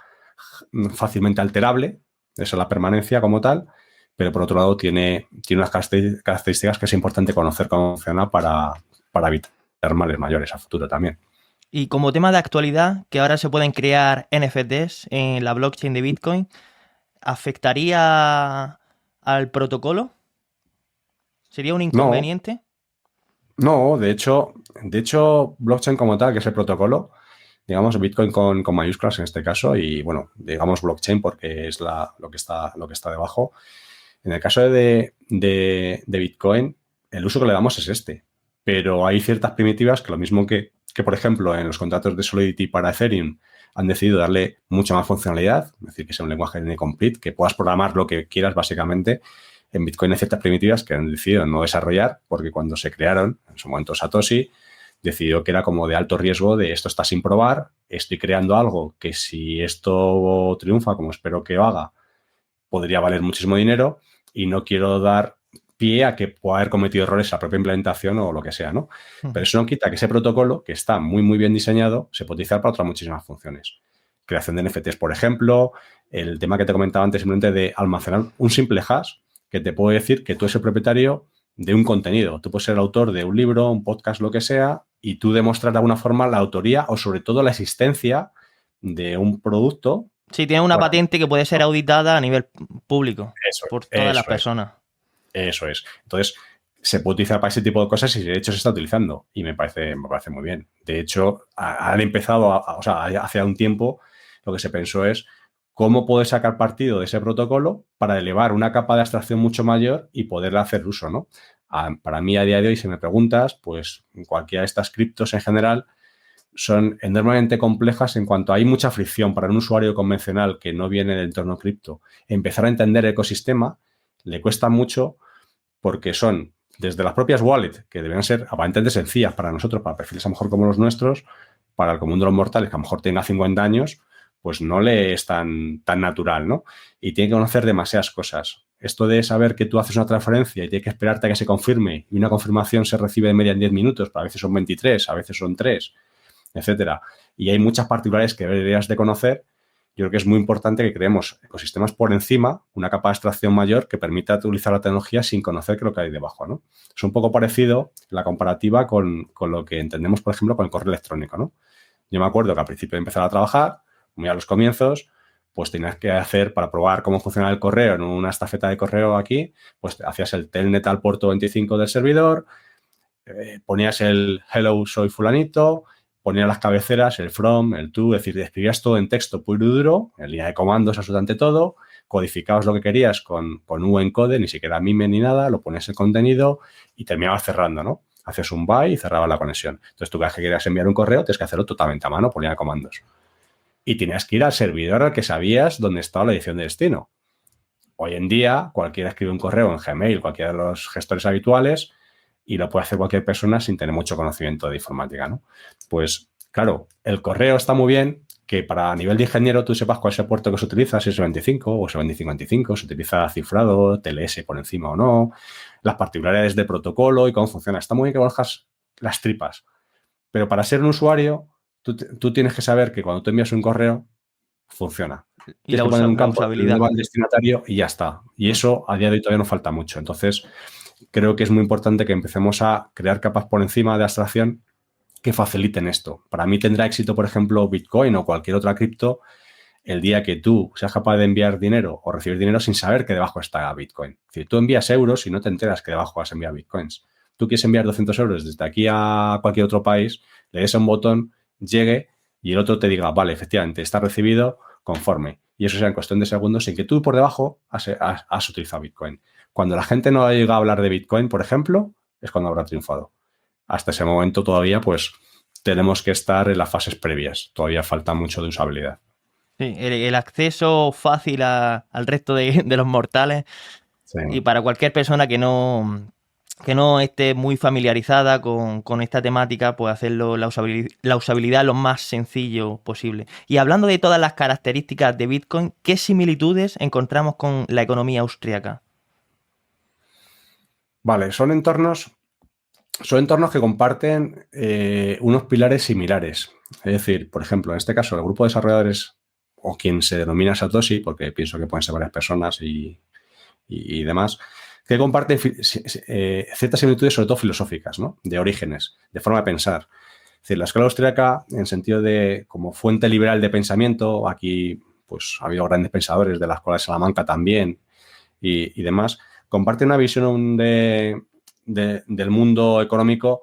fácilmente alterable, esa es la permanencia como tal, pero por otro lado tiene unas características que es importante conocer cómo funciona para evitar males mayores a futuro también. Y como tema de actualidad, que ahora se pueden crear NFTs en la blockchain de Bitcoin, ¿afectaría al protocolo? ¿Sería un inconveniente? No, de hecho, blockchain como tal, que es el protocolo, digamos Bitcoin con mayúsculas en este caso, y bueno, digamos blockchain porque es lo que está debajo. En el caso de Bitcoin, el uso que le damos es este, pero hay ciertas primitivas que lo mismo que por ejemplo, en los contratos de Solidity para Ethereum han decidido darle mucha más funcionalidad, es decir, que sea un lenguaje de complete, que puedas programar lo que quieras básicamente. En Bitcoin hay ciertas primitivas que han decidido no desarrollar porque cuando se crearon, en su momento Satoshi decidió que era como de alto riesgo de esto está sin probar, estoy creando algo que si esto triunfa, como espero que haga, podría valer muchísimo dinero y no quiero dar pie a que pueda haber cometido errores a la propia implementación o lo que sea, ¿no? Pero eso no quita que ese protocolo, que está muy, muy bien diseñado, se puede utilizar para otras muchísimas funciones. Creación de NFTs, por ejemplo, el tema que te comentaba antes simplemente de almacenar un simple hash que te puede decir que tú eres el propietario de un contenido. Tú puedes ser el autor de un libro, un podcast, lo que sea, y tú demostrar de alguna forma la autoría o sobre todo la existencia de un producto. Sí, tiene una patente que puede ser auditada a nivel público por todas las personas. Eso es. Entonces, se puede utilizar para ese tipo de cosas y de hecho se está utilizando y me parece muy bien. De hecho, han empezado, hace un tiempo, lo que se pensó es cómo puedes sacar partido de ese protocolo para elevar una capa de abstracción mucho mayor y poderle hacer uso, ¿no? Para mí, a día de hoy, si me preguntas, pues cualquiera de estas criptos en general son enormemente complejas en cuanto hay mucha fricción para un usuario convencional que no viene del entorno cripto. Empezar a entender el ecosistema le cuesta mucho porque son desde las propias wallets, que deben ser aparentemente sencillas para nosotros, para perfiles a lo mejor como los nuestros, para el común de los mortales, que a lo mejor tenga 50 años, pues no le es tan natural, ¿no? Y tiene que conocer demasiadas cosas. Esto de saber que tú haces una transferencia y tienes que esperarte a que se confirme y una confirmación se recibe de media en 10 minutos, pero a veces son 23, a veces son 3, etcétera. Y hay muchas particularidades que deberías de conocer. Yo creo que es muy importante que creemos ecosistemas por encima, una capa de abstracción mayor que permita utilizar la tecnología sin conocer qué es lo que hay debajo, ¿no? Es un poco parecido la comparativa con lo que entendemos, por ejemplo, con el correo electrónico, ¿no? Yo me acuerdo que al principio de empezar a trabajar, muy a los comienzos, pues tenías que hacer, para probar cómo funciona el correo en una estafeta de correo aquí, pues hacías el telnet al puerto 25 del servidor, ponías el hello, soy fulanito, ponías las cabeceras, el from, el to, es decir, escribías todo en texto puro y duro, en línea de comandos, absolutamente todo, codificabas lo que querías con VEncode, ni siquiera mime ni nada, lo ponías el contenido y terminabas cerrando, ¿no? Hacías un buy y cerrabas la conexión. Entonces, tú cada vez que querías enviar un correo, tienes que hacerlo totalmente a mano, por línea de comandos. Y tenías que ir al servidor al que sabías dónde estaba la dirección de destino. Hoy en día, cualquiera escribe un correo en Gmail, cualquiera de los gestores habituales, y lo puede hacer cualquier persona sin tener mucho conocimiento de informática, ¿no? Pues, claro, el correo está muy bien que para a nivel de ingeniero tú sepas cuál es el puerto que se utiliza, si es el 25 o es el 2055, se utiliza cifrado, TLS por encima o no, las particularidades de protocolo y cómo funciona. Está muy bien que conozcas las tripas, pero para ser un usuario, tú tienes que saber que cuando tú envías un correo, funciona. Y Tienes que poner un campo usabilidad. al destinatario y ya está. Y eso a día de hoy todavía nos falta mucho. Entonces, creo que es muy importante que empecemos a crear capas por encima de abstracción que faciliten esto. Para mí tendrá éxito, por ejemplo, Bitcoin o cualquier otra cripto el día que tú seas capaz de enviar dinero o recibir dinero sin saber que debajo está Bitcoin. Es decir, tú envías euros y no te enteras que debajo vas a enviar Bitcoins. Tú quieres enviar 200 euros desde aquí a cualquier otro país, le des a un botón, llegue y el otro te diga, vale, efectivamente, está recibido, conforme. Y eso sea en cuestión de segundos sin que tú por debajo has utilizado Bitcoin. Cuando la gente no llega a hablar de Bitcoin, por ejemplo, es cuando habrá triunfado. Hasta ese momento todavía, pues, tenemos que estar en las fases previas. Todavía falta mucho de usabilidad. Sí, el acceso fácil al resto de los mortales. Sí. Y para cualquier persona que no esté muy familiarizada con esta temática, pues hacerlo la usabilidad lo más sencillo posible. Y hablando de todas las características de Bitcoin, ¿qué similitudes encontramos con la economía austríaca? Vale, son entornos que comparten unos pilares similares. Es decir, por ejemplo, en este caso, el grupo de desarrolladores o quien se denomina Satoshi, porque pienso que pueden ser varias personas y demás, que comparten ciertas similitudes, sobre todo filosóficas, ¿no? De orígenes, de forma de pensar. Es decir, la escuela austríaca, en sentido de como fuente liberal de pensamiento, aquí pues ha habido grandes pensadores de la escuela de Salamanca también y demás, comparte una visión del mundo económico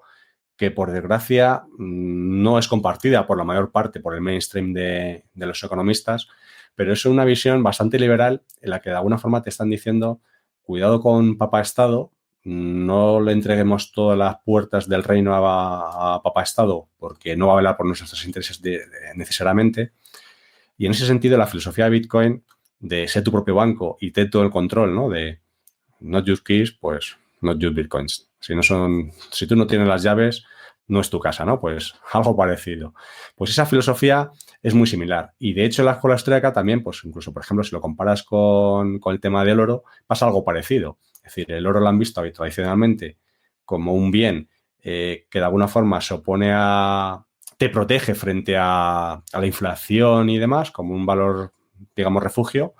que, por desgracia, no es compartida por la mayor parte, por el mainstream de los economistas, pero es una visión bastante liberal en la que de alguna forma te están diciendo, cuidado con Papá Estado, no le entreguemos todas las puertas del reino a Papá Estado porque no va a velar por nuestros intereses necesariamente. Y en ese sentido, la filosofía de Bitcoin de ser tu propio banco y tener todo el control, ¿no? De not your keys, pues not your bitcoins. Si tú no tienes las llaves, no es tu casa, ¿no? Pues algo parecido. Pues esa filosofía es muy similar. Y de hecho, en la escuela austríaca también, pues incluso, por ejemplo, si lo comparas con el tema del oro, pasa algo parecido. Es decir, el oro lo han visto tradicionalmente como un bien que de alguna forma se opone te protege frente a la inflación y demás, como un valor, digamos, refugio.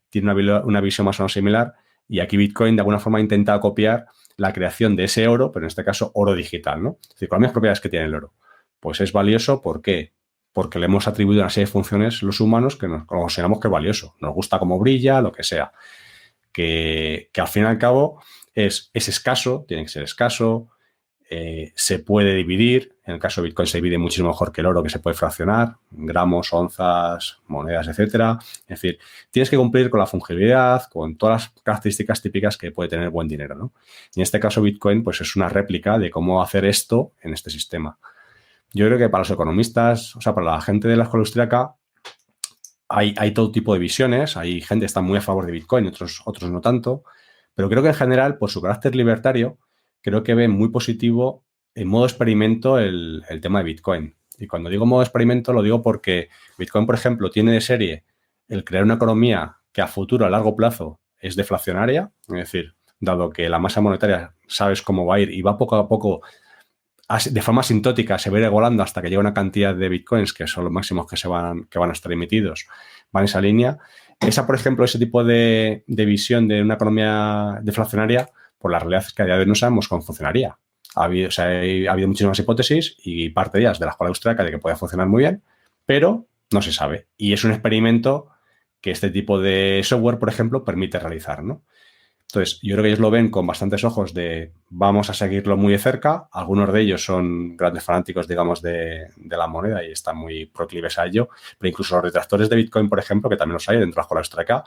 Tiene una visión más o menos similar. Y aquí Bitcoin de alguna forma ha intentado copiar la creación de ese oro, pero en este caso oro digital, ¿no? Es decir, ¿cuáles son las propiedades que tiene el oro? Pues es valioso, ¿por qué? Porque le hemos atribuido una serie de funciones los humanos que nos consideramos que es valioso. Nos gusta cómo brilla, lo que sea. Que al fin y al cabo es escaso, tiene que ser escaso, se puede dividir. En el caso de Bitcoin se divide muchísimo mejor que el oro, que se puede fraccionar, gramos, onzas, monedas, etcétera. Es decir, tienes que cumplir con la fungibilidad, con todas las características típicas que puede tener buen dinero, ¿no? Y en este caso Bitcoin pues es una réplica de cómo hacer esto en este sistema. Yo creo que para los economistas, o sea, para la gente de la escuela austríaca, hay todo tipo de visiones. Hay gente que está muy a favor de Bitcoin, otros no tanto. Pero creo que en general, por su carácter libertario, creo que ve muy positivo en modo experimento el tema de Bitcoin. Y cuando digo modo experimento, lo digo porque Bitcoin, por ejemplo, tiene de serie el crear una economía que a futuro, a largo plazo, es deflacionaria. Es decir, dado que la masa monetaria sabes cómo va a ir y va poco a poco, de forma asintótica, se va a ir regulando hasta que llega una cantidad de Bitcoins, que son los máximos que van a estar emitidos, van en esa línea. Esa, por ejemplo, ese tipo de visión de una economía deflacionaria, pues la realidad es que a día de hoy no sabemos cómo funcionaría. Ha habido muchísimas hipótesis y parte de ellas de la escuela austríaca de que puede funcionar muy bien, pero no se sabe. Y es un experimento que este tipo de software, por ejemplo, permite realizar, ¿no? Entonces, yo creo que ellos lo ven con bastantes ojos de vamos a seguirlo muy de cerca. Algunos de ellos son grandes fanáticos, digamos, de la moneda y están muy proclives a ello. Pero incluso los detractores de Bitcoin, por ejemplo, que también los hay dentro de la escuela austríaca,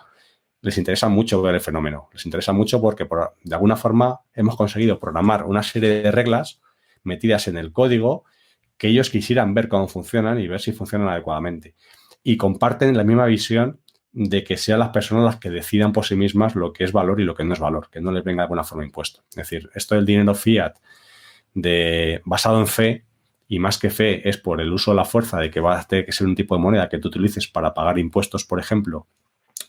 les interesa mucho ver el fenómeno. Les interesa mucho porque, de alguna forma, hemos conseguido programar una serie de reglas metidas en el código que ellos quisieran ver cómo funcionan y ver si funcionan adecuadamente. Y comparten la misma visión de que sean las personas las que decidan por sí mismas lo que es valor y lo que no es valor, que no les venga de alguna forma impuesto. Es decir, esto del dinero fiat basado en fe, y más que fe es por el uso de la fuerza de que va a tener que ser un tipo de moneda que tú utilices para pagar impuestos, por ejemplo,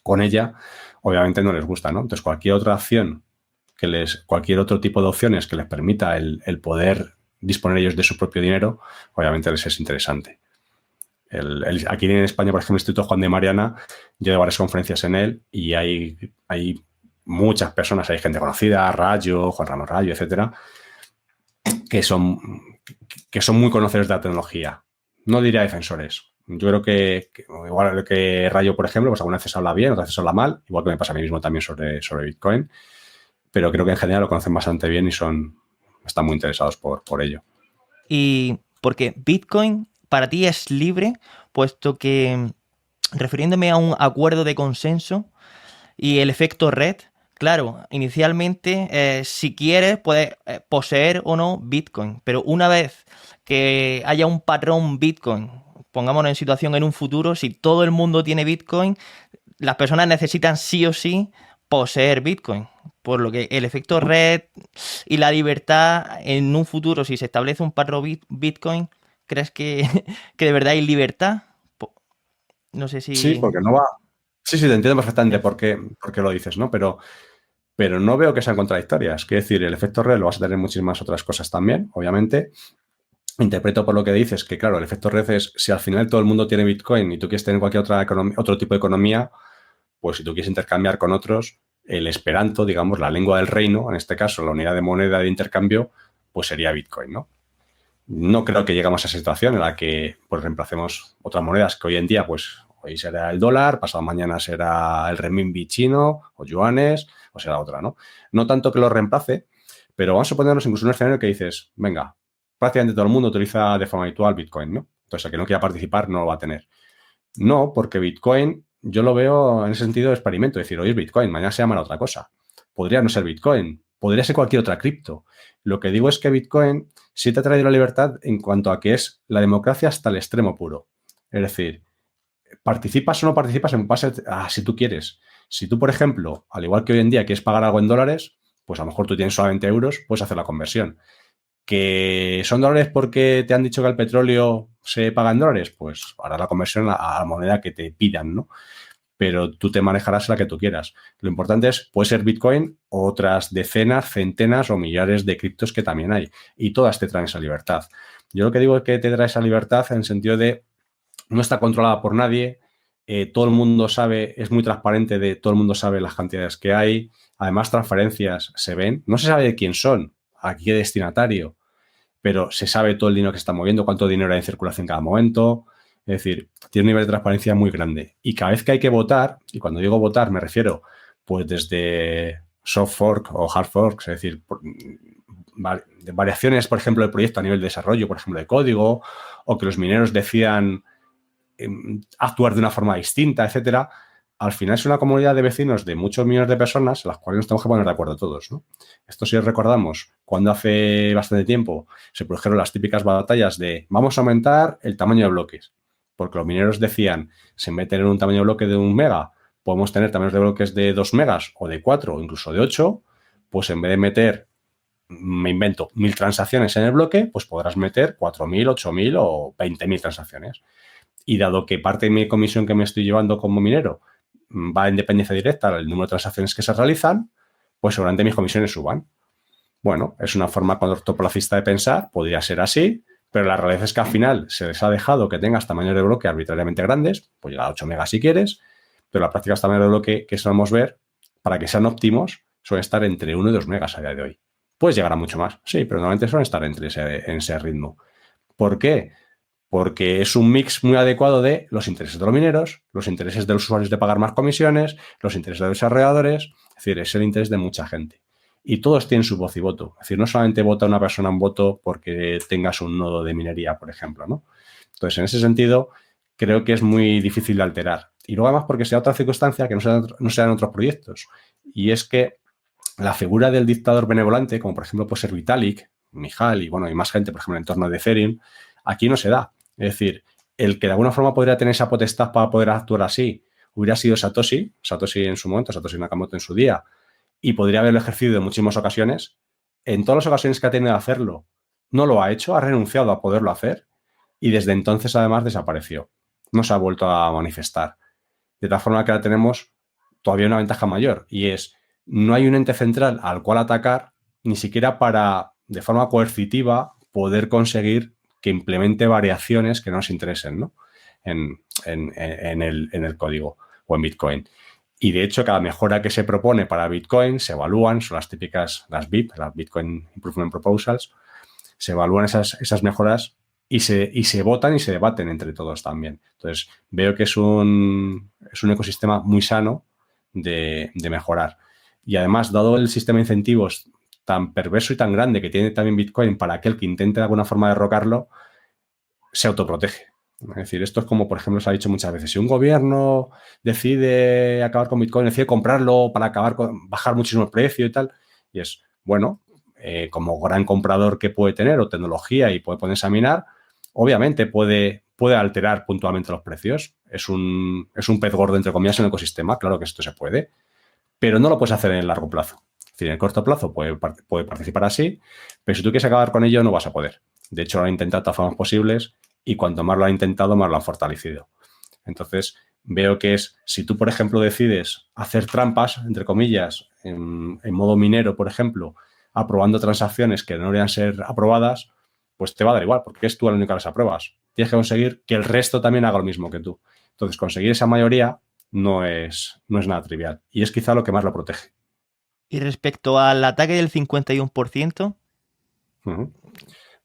con ella, obviamente no les gusta, ¿no? Entonces, cualquier otra acción cualquier otro tipo de opciones que les permita el poder disponer ellos de su propio dinero, obviamente les es interesante. Aquí en España, por ejemplo, el Instituto Juan de Mariana, yo doy varias conferencias en él y hay muchas personas, hay gente conocida, Rayo, Juan Ramón Rayo, etcétera, que son muy conocedores de la tecnología. No diría defensores. Yo creo que igual que Rayo, por ejemplo, pues algunas veces habla bien, otras veces habla mal, igual que me pasa a mí mismo también sobre Bitcoin, pero creo que en general lo conocen bastante bien y están muy interesados por ello. Y porque Bitcoin para ti es libre, puesto que, refiriéndome a un acuerdo de consenso y el efecto red, claro, inicialmente, si quieres, puedes poseer o no Bitcoin, pero una vez que haya un patrón Bitcoin, pongámonos en situación en un futuro, si todo el mundo tiene Bitcoin, las personas necesitan sí o sí poseer Bitcoin. Por lo que el efecto red y la libertad en un futuro, si se establece un patrón Bitcoin, ¿crees que de verdad hay libertad? No sé si... Sí, porque no va... Sí, te entiendo perfectamente por qué lo dices, ¿no? Pero no veo que sean contradictorias. Quiero decir, el efecto red lo vas a tener muchísimas otras cosas también, obviamente. Interpreto por lo que dices que, claro, el efecto red es si al final todo el mundo tiene Bitcoin y tú quieres tener cualquier otro tipo de economía, pues si tú quieres intercambiar con otros, el esperanto, digamos, la lengua del reino, en este caso la unidad de moneda de intercambio, pues sería Bitcoin, ¿no? No creo que lleguemos a esa situación en la que pues reemplacemos otras monedas que hoy en día, pues hoy será el dólar, pasado mañana será el renminbi chino o yuanes o será otra, ¿no? No tanto que lo reemplace, pero vamos a ponernos incluso en un escenario que dices, venga, prácticamente todo el mundo utiliza de forma habitual Bitcoin, ¿no? Entonces, el que no quiera participar no lo va a tener. No, porque Bitcoin yo lo veo en ese sentido de experimento, es decir, hoy es Bitcoin, mañana se llamará otra cosa. Podría no ser Bitcoin, podría ser cualquier otra cripto. Lo que digo es que Bitcoin sí te ha traído la libertad en cuanto a que es la democracia hasta el extremo puro. Es decir, participas o no participas en base a si tú quieres. Si tú, por ejemplo, al igual que hoy en día quieres pagar algo en dólares, pues a lo mejor tú tienes solamente euros, puedes hacer la conversión. ¿Que son dólares porque te han dicho que el petróleo se paga en dólares? Pues harás la conversión a la moneda que te pidan, ¿no? Pero tú te manejarás la que tú quieras. Lo importante es, puede ser Bitcoin o otras decenas, centenas o millares de criptos que también hay. Y todas te traen esa libertad. Yo lo que digo es que te trae esa libertad en el sentido de no está controlada por nadie, todo el mundo sabe, es muy transparente, todo el mundo sabe las cantidades que hay. Además, transferencias se ven. No se sabe de quién son, a qué destinatario, pero se sabe todo el dinero que se está moviendo, cuánto dinero hay en circulación en cada momento. Es decir, tiene un nivel de transparencia muy grande. Y cada vez que hay que votar, y cuando digo votar me refiero pues desde soft fork o hard fork, es decir, de variaciones, por ejemplo, del proyecto a nivel de desarrollo, por ejemplo, de código, o que los mineros decidan actuar de una forma distinta, etcétera. Al final es una comunidad de vecinos de muchos millones de personas, las cuales nos tenemos que poner de acuerdo todos, ¿no? Esto, si recordamos, cuando hace bastante tiempo se produjeron las típicas batallas de vamos a aumentar el tamaño de bloques, porque los mineros decían, si en vez de tener un tamaño de bloque de 1 mega, podemos tener tamaños de bloques de 2 megas o de 4 o incluso de 8, pues en vez de meter, me invento, 1000 transacciones en el bloque, pues podrás meter 4000, 8000 o 20000 transacciones. Y dado que parte de mi comisión que me estoy llevando como minero va en dependencia directa del número de transacciones que se realizan, pues seguramente mis comisiones suban. Bueno, es una forma cortoplacista de pensar, podría ser así, pero la realidad es que al final se les ha dejado que tengas tamaños de bloque arbitrariamente grandes, pues llegar a 8 megas si quieres, pero la práctica tamaños de bloque que solemos ver, para que sean óptimos, suelen estar entre 1 y 2 megas a día de hoy. Puedes llegar a mucho más, sí, pero normalmente suelen estar en ese ritmo. ¿Por qué? Porque es un mix muy adecuado de los intereses de los mineros, los intereses de los usuarios de pagar más comisiones, los intereses de los desarrolladores, es decir, es el interés de mucha gente. Y todos tienen su voz y voto. Es decir, no solamente vota una persona un voto porque tengas un nodo de minería, por ejemplo, ¿no? Entonces, en ese sentido, creo que es muy difícil de alterar. Y luego, además, porque sea otra circunstancia que no sean otros proyectos. Y es que la figura del dictador benevolente, como por ejemplo puede ser Vitalik, Mijal y bueno, y más gente, por ejemplo, en el entorno de Ethereum, aquí no se da. Es decir, el que de alguna forma podría tener esa potestad para poder actuar así hubiera sido Satoshi en su momento, Satoshi Nakamoto en su día, y podría haberlo ejercido en muchísimas ocasiones. En todas las ocasiones que ha tenido de hacerlo, no lo ha hecho, ha renunciado a poderlo hacer y desde entonces además desapareció. No se ha vuelto a manifestar. De tal forma que ahora tenemos todavía una ventaja mayor y es no hay un ente central al cual atacar ni siquiera para, de forma coercitiva, poder conseguir que implemente variaciones que nos interesen, ¿no? en el código o en Bitcoin. Y de hecho, cada mejora que se propone para Bitcoin se evalúan, son las típicas, las BIP, las Bitcoin Improvement Proposals, se evalúan esas mejoras y se votan y se debaten entre todos también. Entonces, veo que es un ecosistema muy sano de mejorar. Y además, dado el sistema de incentivos tan perverso y tan grande que tiene también Bitcoin para aquel que intente de alguna forma derrocarlo, se autoprotege. Es decir, esto es como, por ejemplo, se ha dicho muchas veces, si un gobierno decide acabar con Bitcoin, decide comprarlo para bajar muchísimo el precio y tal, y es, bueno, como gran comprador que puede tener o tecnología y puede ponerse a minar, obviamente puede alterar puntualmente los precios. Es un pez gordo, entre comillas, en el ecosistema, claro que esto se puede, pero no lo puedes hacer en el largo plazo. Es decir, en el corto plazo puede participar así, pero si tú quieres acabar con ello no vas a poder. De hecho, lo han intentado de todas formas posibles y cuanto más lo han intentado, más lo han fortalecido. Entonces, veo que si tú, por ejemplo, decides hacer trampas, entre comillas, en modo minero, por ejemplo, aprobando transacciones que no deberían ser aprobadas, pues te va a dar igual, porque es tú el único que las apruebas. Tienes que conseguir que el resto también haga lo mismo que tú. Entonces, conseguir esa mayoría no es nada trivial y es quizá lo que más lo protege. Y respecto al ataque del 51%,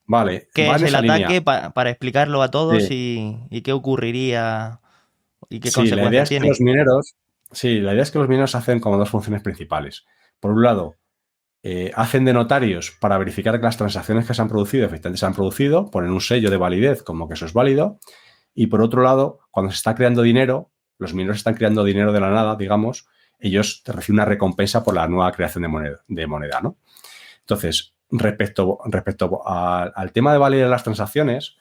vale, ¿qué es el ataque para explicarlo a todos sí. y qué ocurriría y qué Sí, consecuencias tiene? La idea es que los mineros hacen como dos funciones principales. Por un lado, hacen de notarios para verificar que las transacciones que se han producido efectivamente se han producido, ponen un sello de validez como que eso es válido. Y por otro lado, cuando se está creando dinero, los mineros están creando dinero de la nada, digamos, ellos te reciben una recompensa por la nueva creación de moneda, ¿no? Entonces, respecto al tema de validar las transacciones,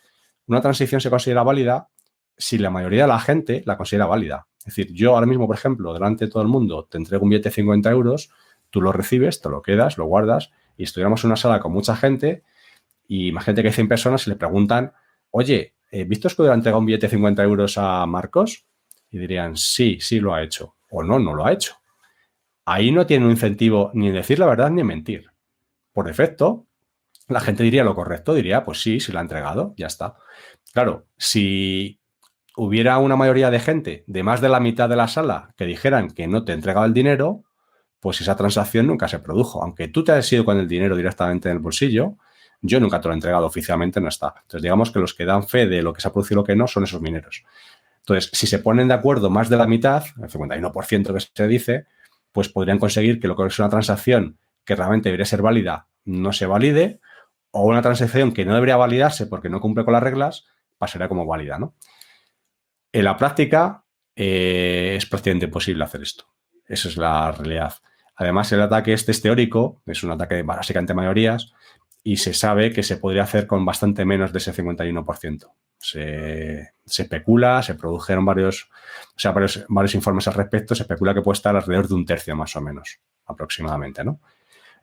una transición se considera válida si la mayoría de la gente la considera válida. Es decir, yo ahora mismo, por ejemplo, delante de todo el mundo, te entrego un billete de 50 euros, tú lo recibes, te lo quedas, lo guardas, y estuviéramos en una sala con mucha gente, y imagínate que hay 100 personas y le preguntan, oye, ¿visto que le ha entregado un billete de 50 euros a Marcos? Y dirían, sí, lo ha hecho. O no lo ha hecho. Ahí no tiene un incentivo ni en decir la verdad ni en mentir. Por defecto, la gente diría lo correcto, diría, pues sí lo ha entregado, ya está. Claro, si hubiera una mayoría de gente, de más de la mitad de la sala, que dijeran que no te entregaba el dinero, pues esa transacción nunca se produjo. Aunque tú te hayas ido con el dinero directamente en el bolsillo, yo nunca te lo he entregado, oficialmente no está. Entonces, digamos que los que dan fe de lo que se ha producido y lo que no son esos mineros. Entonces, si se ponen de acuerdo más de la mitad, el 51% que se dice, pues podrían conseguir que lo que es una transacción que realmente debería ser válida no se valide, o una transacción que no debería validarse porque no cumple con las reglas, pasará como válida, ¿no? En la práctica es prácticamente imposible hacer esto. Esa es la realidad. Además, el ataque este es teórico, es un ataque básicamente de mayorías, y se sabe que se podría hacer con bastante menos de ese 51%. Se especula, se produjeron varios informes al respecto, se especula que puede estar alrededor de un tercio más o menos, aproximadamente, ¿no?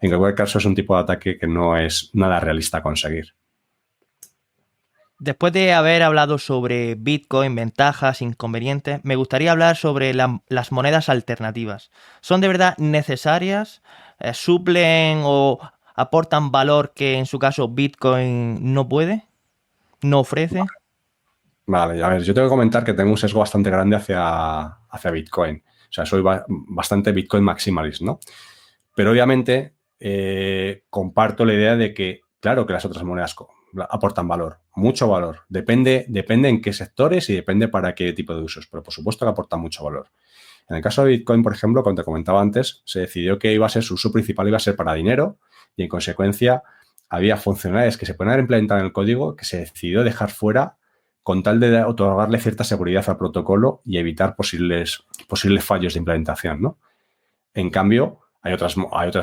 En cualquier caso, es un tipo de ataque que no es nada realista conseguir. Después de haber hablado sobre Bitcoin, ventajas, inconvenientes, me gustaría hablar sobre las monedas alternativas. ¿Son de verdad necesarias? ¿Suplen o aportan valor que en su caso Bitcoin no puede? ¿No ofrece? Vale, a ver, yo tengo que comentar que tengo un sesgo bastante grande hacia Bitcoin. O sea, soy bastante Bitcoin maximalist, ¿no? Pero obviamente comparto la idea de que, claro, que las otras monedas aportan valor, mucho valor. Depende en qué sectores y depende para qué tipo de usos, pero por supuesto que aportan mucho valor. En el caso de Bitcoin, por ejemplo, como te comentaba antes, se decidió que iba a ser su uso principal, iba a ser para dinero y en consecuencia había funcionalidades que se pueden haber implementado en el código que se decidió dejar fuera con tal de otorgarle cierta seguridad al protocolo y evitar posibles fallos de implementación, ¿no? En cambio, hay otras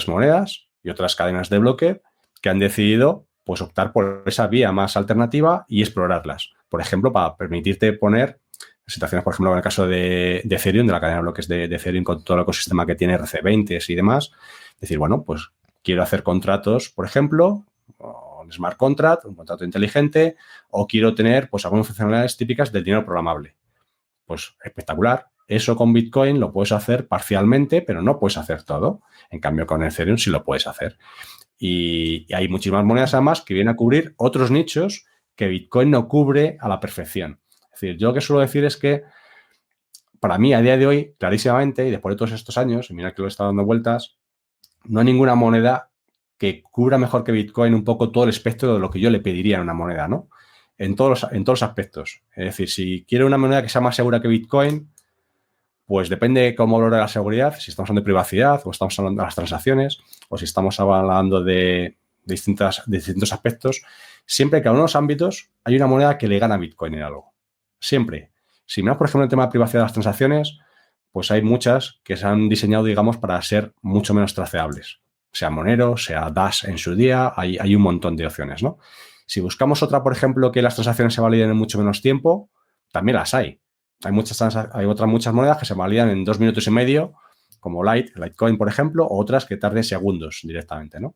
monedas y otras cadenas de bloque que han decidido pues, optar por esa vía más alternativa y explorarlas. Por ejemplo, para permitirte poner situaciones, por ejemplo, en el caso de Ethereum, de la cadena de bloques de Ethereum con todo el ecosistema que tiene RC20 y demás, decir, bueno, pues quiero hacer contratos, por ejemplo, un smart contract, un contrato inteligente, o quiero tener pues algunas funcionalidades típicas del dinero programable. Pues espectacular. Eso con Bitcoin lo puedes hacer parcialmente, pero no puedes hacer todo. En cambio, con Ethereum sí lo puedes hacer. Y hay muchísimas monedas además que vienen a cubrir otros nichos que Bitcoin no cubre a la perfección. Es decir, yo lo que suelo decir es que para mí, a día de hoy, clarísimamente, y después de todos estos años, y mira que lo he estado dando vueltas, no hay ninguna moneda que cubra mejor que Bitcoin un poco todo el espectro de lo que yo le pediría a una moneda, ¿no? En todos los aspectos. Es decir, si quiero una moneda que sea más segura que Bitcoin, pues depende cómo valore la seguridad, si estamos hablando de privacidad o estamos hablando de las transacciones o si estamos hablando de distintos aspectos. Siempre que en algunos ámbitos hay una moneda que le gana a Bitcoin en algo. Siempre. Si miramos, por ejemplo, el tema de privacidad de las transacciones, pues hay muchas que se han diseñado, digamos, para ser mucho menos traceables. Sea Monero, sea Dash en su día, hay un montón de opciones, ¿no? Si buscamos otra, por ejemplo, que las transacciones se validen en mucho menos tiempo, también las hay. Hay otras muchas monedas que se validan en 2 minutos y medio, como Litecoin, por ejemplo, o otras que tarden segundos directamente, ¿no?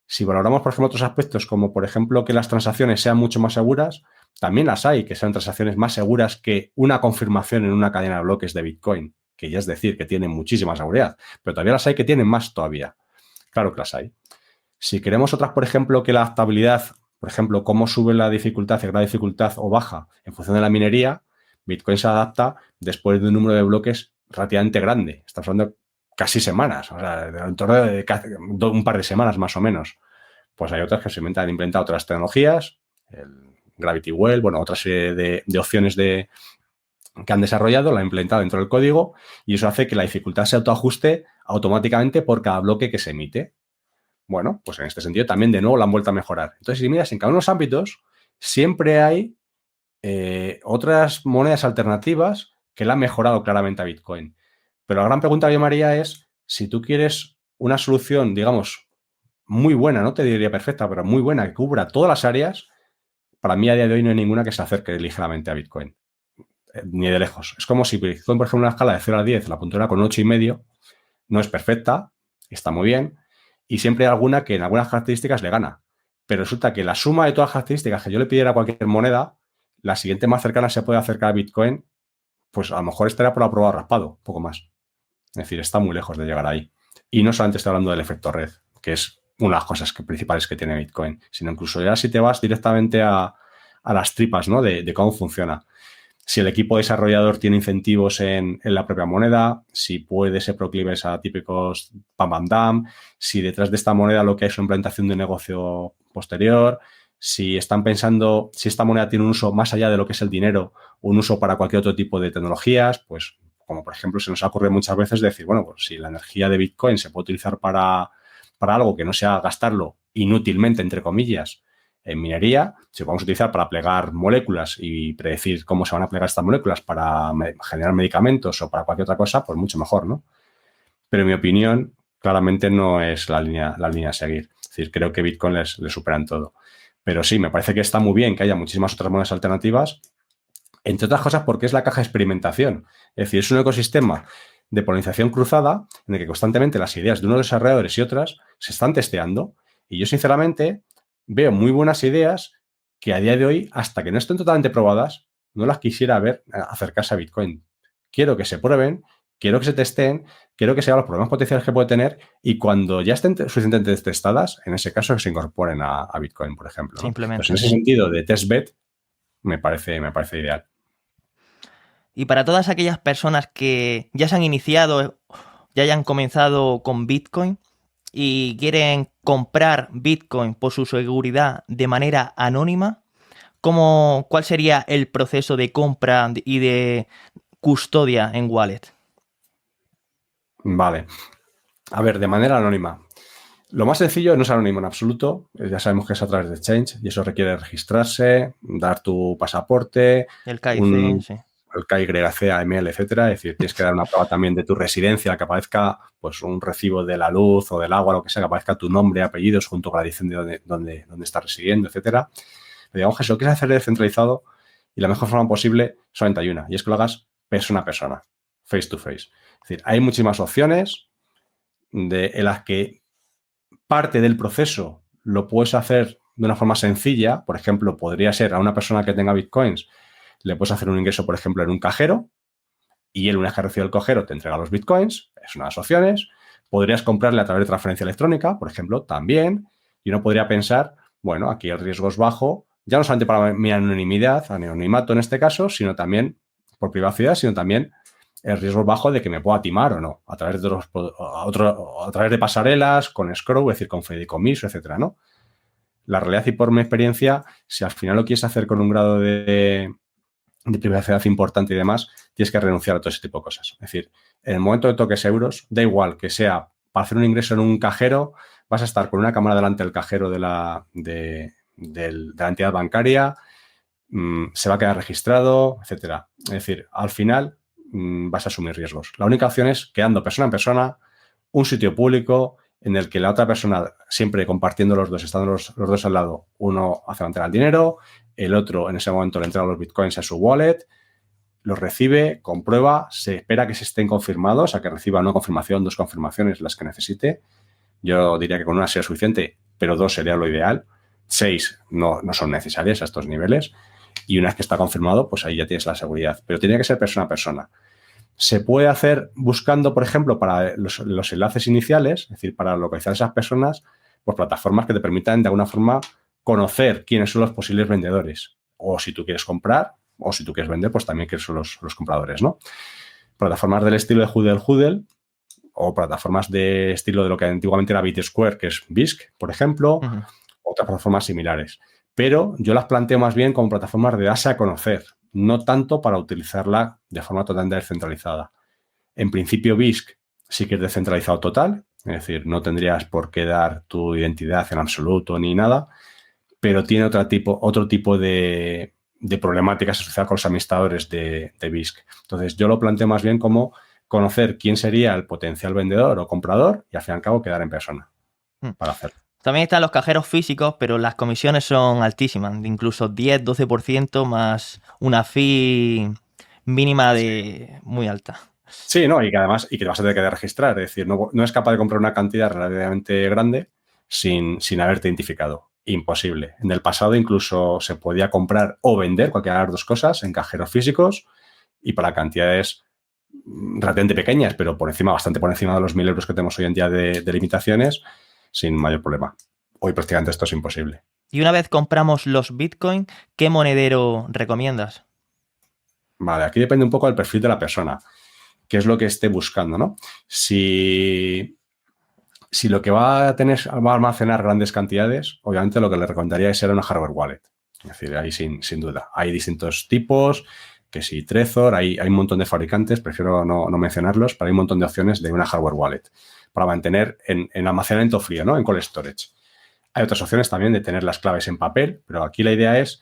Si valoramos, por ejemplo, otros aspectos, como por ejemplo que las transacciones sean mucho más seguras, también las hay, que sean transacciones más seguras que una confirmación en una cadena de bloques de Bitcoin, que ya es decir, que tienen muchísima seguridad, pero todavía las hay que tienen más todavía. Claro que las hay. Si queremos otras, por ejemplo, que la adaptabilidad, por ejemplo, cómo sube la dificultad, el grado de dificultad o baja en función de la minería, Bitcoin se adapta después de un número de bloques relativamente grande. Estamos hablando de casi semanas, o sea, en torno de un par de semanas más o menos. Pues hay otras que se han implementado otras tecnologías, el Gravity Well, bueno, otra serie de opciones que han desarrollado, la han implementado dentro del código y eso hace que la dificultad se autoajuste automáticamente por cada bloque que se emite. Bueno, pues en este sentido también de nuevo la han vuelto a mejorar. Entonces, si miras en cada uno de los ámbitos, siempre hay otras monedas alternativas que la han mejorado claramente a Bitcoin. Pero la gran pregunta que yo me haría es, si tú quieres una solución, digamos, muy buena, no te diría perfecta, pero muy buena, que cubra todas las áreas, para mí a día de hoy no hay ninguna que se acerque ligeramente a Bitcoin. Ni de lejos. Es como si Bitcoin, por ejemplo, una escala de 0 a 10, la puntuaría con 8,5, no es perfecta, está muy bien, y siempre hay alguna que en algunas características le gana. Pero resulta que la suma de todas las características que yo le pidiera a cualquier moneda, la siguiente más cercana se puede acercar a Bitcoin, pues a lo mejor estaría por aprobado raspado, poco más. Es decir, está muy lejos de llegar ahí. Y no solamente estoy hablando del efecto red, que es una de las cosas principales que tiene Bitcoin, sino incluso ya si te vas directamente a las tripas, ¿no? de cómo funciona. Si el equipo desarrollador tiene incentivos en la propia moneda, si puede ser proclives a típicos pam pam dam, si detrás de esta moneda lo que hay es una implementación de un negocio posterior, si están pensando si esta moneda tiene un uso más allá de lo que es el dinero, un uso para cualquier otro tipo de tecnologías, pues como por ejemplo se nos ha ocurrido muchas veces decir, bueno, pues si la energía de Bitcoin se puede utilizar para algo que no sea gastarlo inútilmente, entre comillas, en minería, si lo podemos utilizar para plegar moléculas y predecir cómo se van a plegar estas moléculas para generar medicamentos o para cualquier otra cosa, pues mucho mejor, ¿no? Pero en mi opinión, claramente no es la línea a seguir. Es decir, creo que Bitcoin le superan todo. Pero sí, me parece que está muy bien que haya muchísimas otras monedas alternativas, entre otras cosas porque es la caja de experimentación. Es decir, es un ecosistema de polinización cruzada en el que constantemente las ideas de unos desarrolladores y otras se están testeando. Y yo, sinceramente, veo muy buenas ideas que a día de hoy, hasta que no estén totalmente probadas, no las quisiera ver acercarse a Bitcoin. Quiero que se prueben, quiero que se testeen, quiero que se vean los problemas potenciales que puede tener y cuando ya estén suficientemente testadas, en ese caso, que se incorporen a Bitcoin, por ejemplo, ¿no? Simplemente. Pues en ese sentido de testbed, me parece ideal. Y para todas aquellas personas que ya se han iniciado, ya hayan comenzado con Bitcoin y quieren comprar Bitcoin por su seguridad de manera anónima, ¿cuál sería el proceso de compra y de custodia en wallet? Vale. A ver, de manera anónima. Lo más sencillo no es anónimo en absoluto. Ya sabemos que es a través de Exchange y eso requiere registrarse, dar tu pasaporte, El KIC, sí. El KYC, AML, etcétera. Es decir, tienes que dar una prueba también de tu residencia, que aparezca pues un recibo de la luz o del agua, lo que sea, que aparezca tu nombre, apellidos, junto con la dirección de donde estás residiendo, etcétera. Pero digamos que si lo quieres hacer descentralizado y la mejor forma posible, solamente hay una, y es que lo hagas persona a persona, face to face. Es decir, hay muchísimas opciones en las que parte del proceso lo puedes hacer de una forma sencilla. Por ejemplo, podría ser a una persona que tenga bitcoins, le puedes hacer un ingreso, por ejemplo, en un cajero y él, una vez que recibe el cajero, te entrega los bitcoins. Es una de las opciones. Podrías comprarle a través de transferencia electrónica, por ejemplo, también. Y uno podría pensar, bueno, aquí el riesgo es bajo, ya no solamente para mi anonimato en este caso, sino también por privacidad, sino también el riesgo es bajo de que me pueda timar o no, a través de pasarelas, con escrow, es decir, con fideicomiso, etcétera, ¿no? La realidad y por mi experiencia, si al final lo quieres hacer con un grado de privacidad importante y demás, tienes que renunciar a todo ese tipo de cosas. Es decir, en el momento que toques euros, da igual que sea para hacer un ingreso en un cajero, vas a estar con una cámara delante del cajero de la entidad bancaria, se va a quedar registrado, etcétera. Es decir, al final vas a asumir riesgos. La única opción es quedando persona en persona, un sitio público en el que la otra persona, siempre compartiendo los dos, estando los dos al lado, uno hace la entrega del dinero, el otro en ese momento le entrega los bitcoins a su wallet, los recibe, comprueba, se espera que se estén confirmados, a que reciba una confirmación, 2 confirmaciones, las que necesite. Yo diría que con una sería suficiente, pero 2 sería lo ideal. 6 no son necesarias a estos niveles. Y una vez que está confirmado, pues ahí ya tienes la seguridad. Pero tiene que ser persona a persona. Se puede hacer buscando, por ejemplo, para los enlaces iniciales, es decir, para localizar a esas personas, pues plataformas que te permitan de alguna forma conocer quiénes son los posibles vendedores. O si tú quieres comprar, o si tú quieres vender, pues también quiénes son los compradores, ¿no? Plataformas del estilo de Hodel, o plataformas de estilo de lo que antiguamente era BitSquare, que es BISC, por ejemplo, otras plataformas similares. Pero yo las planteo más bien como plataformas de darse a conocer, no tanto para utilizarla de forma totalmente descentralizada. En principio, BISC sí que es descentralizado total, es decir, no tendrías por qué dar tu identidad en absoluto ni nada, pero tiene otro tipo de problemáticas asociadas con los administradores de BISC. Entonces, yo lo planteo más bien como conocer quién sería el potencial vendedor o comprador y, al fin y al cabo, quedar en persona para hacerlo. También están los cajeros físicos, pero las comisiones son altísimas, de incluso 10-12% más una fee mínima muy alta. Sí, ¿no? Y que además te vas a tener que registrar. Es decir, no es capaz de comprar una cantidad relativamente grande sin haberte identificado. Imposible. En el pasado incluso se podía comprar o vender cualquiera de las dos cosas en cajeros físicos y para cantidades relativamente pequeñas, pero bastante por encima de los 1.000 euros que tenemos hoy en día de limitaciones, sin mayor problema. Hoy prácticamente esto es imposible. Y una vez compramos los Bitcoin, ¿qué monedero recomiendas? Vale, aquí depende un poco del perfil de la persona, qué es lo que esté buscando, ¿no? Si lo que va a almacenar grandes cantidades, obviamente lo que le recomendaría es ser una hardware wallet. Es decir, ahí sin duda. Hay distintos tipos, que si Trezor, hay un montón de fabricantes, prefiero no mencionarlos, pero hay un montón de opciones de una hardware wallet para mantener en almacenamiento frío, ¿no? En cold storage. Hay otras opciones también de tener las claves en papel, pero aquí la idea es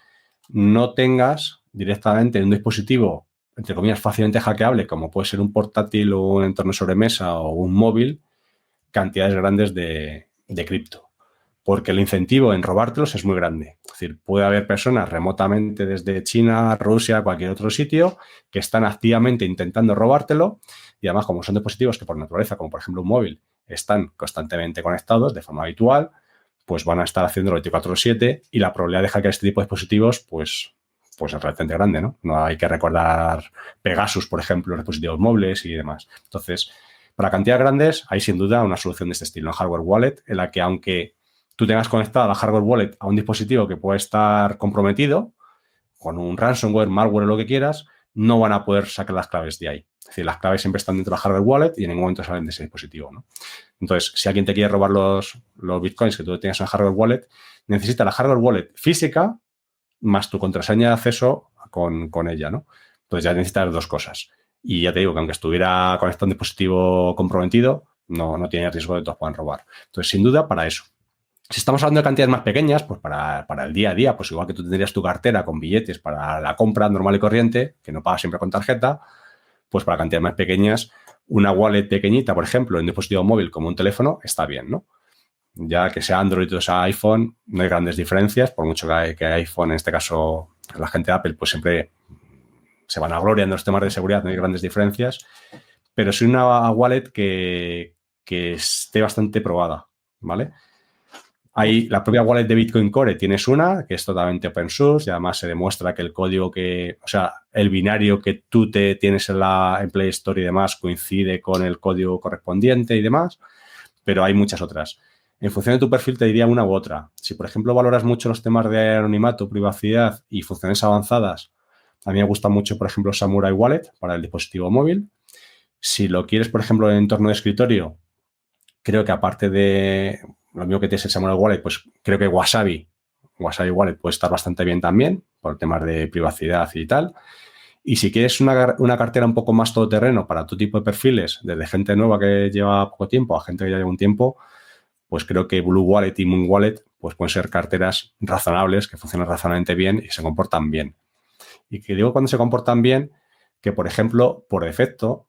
no tengas directamente en un dispositivo, entre comillas, fácilmente hackeable, como puede ser un portátil o un entorno sobremesa o un móvil, cantidades grandes de cripto. Porque el incentivo en robártelos es muy grande. Es decir, puede haber personas remotamente desde China, Rusia, cualquier otro sitio, que están activamente intentando robártelo y además, como son dispositivos que por naturaleza, como por ejemplo un móvil, están constantemente conectados de forma habitual, pues van a estar haciéndolo 24/7 y la probabilidad de hackear este tipo de dispositivos, pues es relativamente grande, ¿no? No hay que recordar Pegasus, por ejemplo, en dispositivos móviles y demás. Entonces, para cantidades grandes hay sin duda una solución de este estilo, un hardware wallet, en la que aunque tú tengas conectada la hardware wallet a un dispositivo que puede estar comprometido, con un ransomware, malware o lo que quieras, no van a poder sacar las claves de ahí. Es decir, las claves siempre están dentro de la hardware wallet y en ningún momento salen de ese dispositivo, ¿no? Entonces, si alguien te quiere robar los bitcoins que tú tengas en hardware wallet, necesita la hardware wallet física más tu contraseña de acceso con ella, ¿no? Entonces ya necesitas dos cosas. Y ya te digo que aunque estuviera conectado a un dispositivo comprometido, no tiene riesgo de que te lo puedan robar. Entonces, sin duda, para eso. Si estamos hablando de cantidades más pequeñas, pues para el día a día, pues igual que tú tendrías tu cartera con billetes para la compra normal y corriente, que no pagas siempre con tarjeta, pues para cantidades más pequeñas, una wallet pequeñita, por ejemplo, en un dispositivo móvil como un teléfono, está bien, ¿no? Ya que sea Android o sea iPhone, no hay grandes diferencias, por mucho que iPhone, en este caso, la gente de Apple, pues siempre se van a gloria en los temas de seguridad, no hay grandes diferencias, pero sí una wallet que esté bastante probada, ¿vale? Hay la propia wallet de Bitcoin Core, tienes una que es totalmente open source y además se demuestra que el código el binario que tú te tienes en Play Store y demás coincide con el código correspondiente y demás, pero hay muchas otras. En función de tu perfil te diría una u otra. Si, por ejemplo, valoras mucho los temas de anonimato, privacidad y funciones avanzadas, a mí me gusta mucho, por ejemplo, Samurai Wallet para el dispositivo móvil. Si lo quieres, por ejemplo, en entorno de escritorio, creo que aparte de lo mismo que tienes el Samurai Wallet, pues creo que Wasabi Wallet puede estar bastante bien también por temas de privacidad y tal. Y si quieres una cartera un poco más todoterreno para tu tipo de perfiles, desde gente nueva que lleva poco tiempo a gente que ya lleva un tiempo, pues creo que Blue Wallet y Moon Wallet pues pueden ser carteras razonables, que funcionan razonablemente bien y se comportan bien. Y que digo cuando se comportan bien, que por ejemplo, por defecto,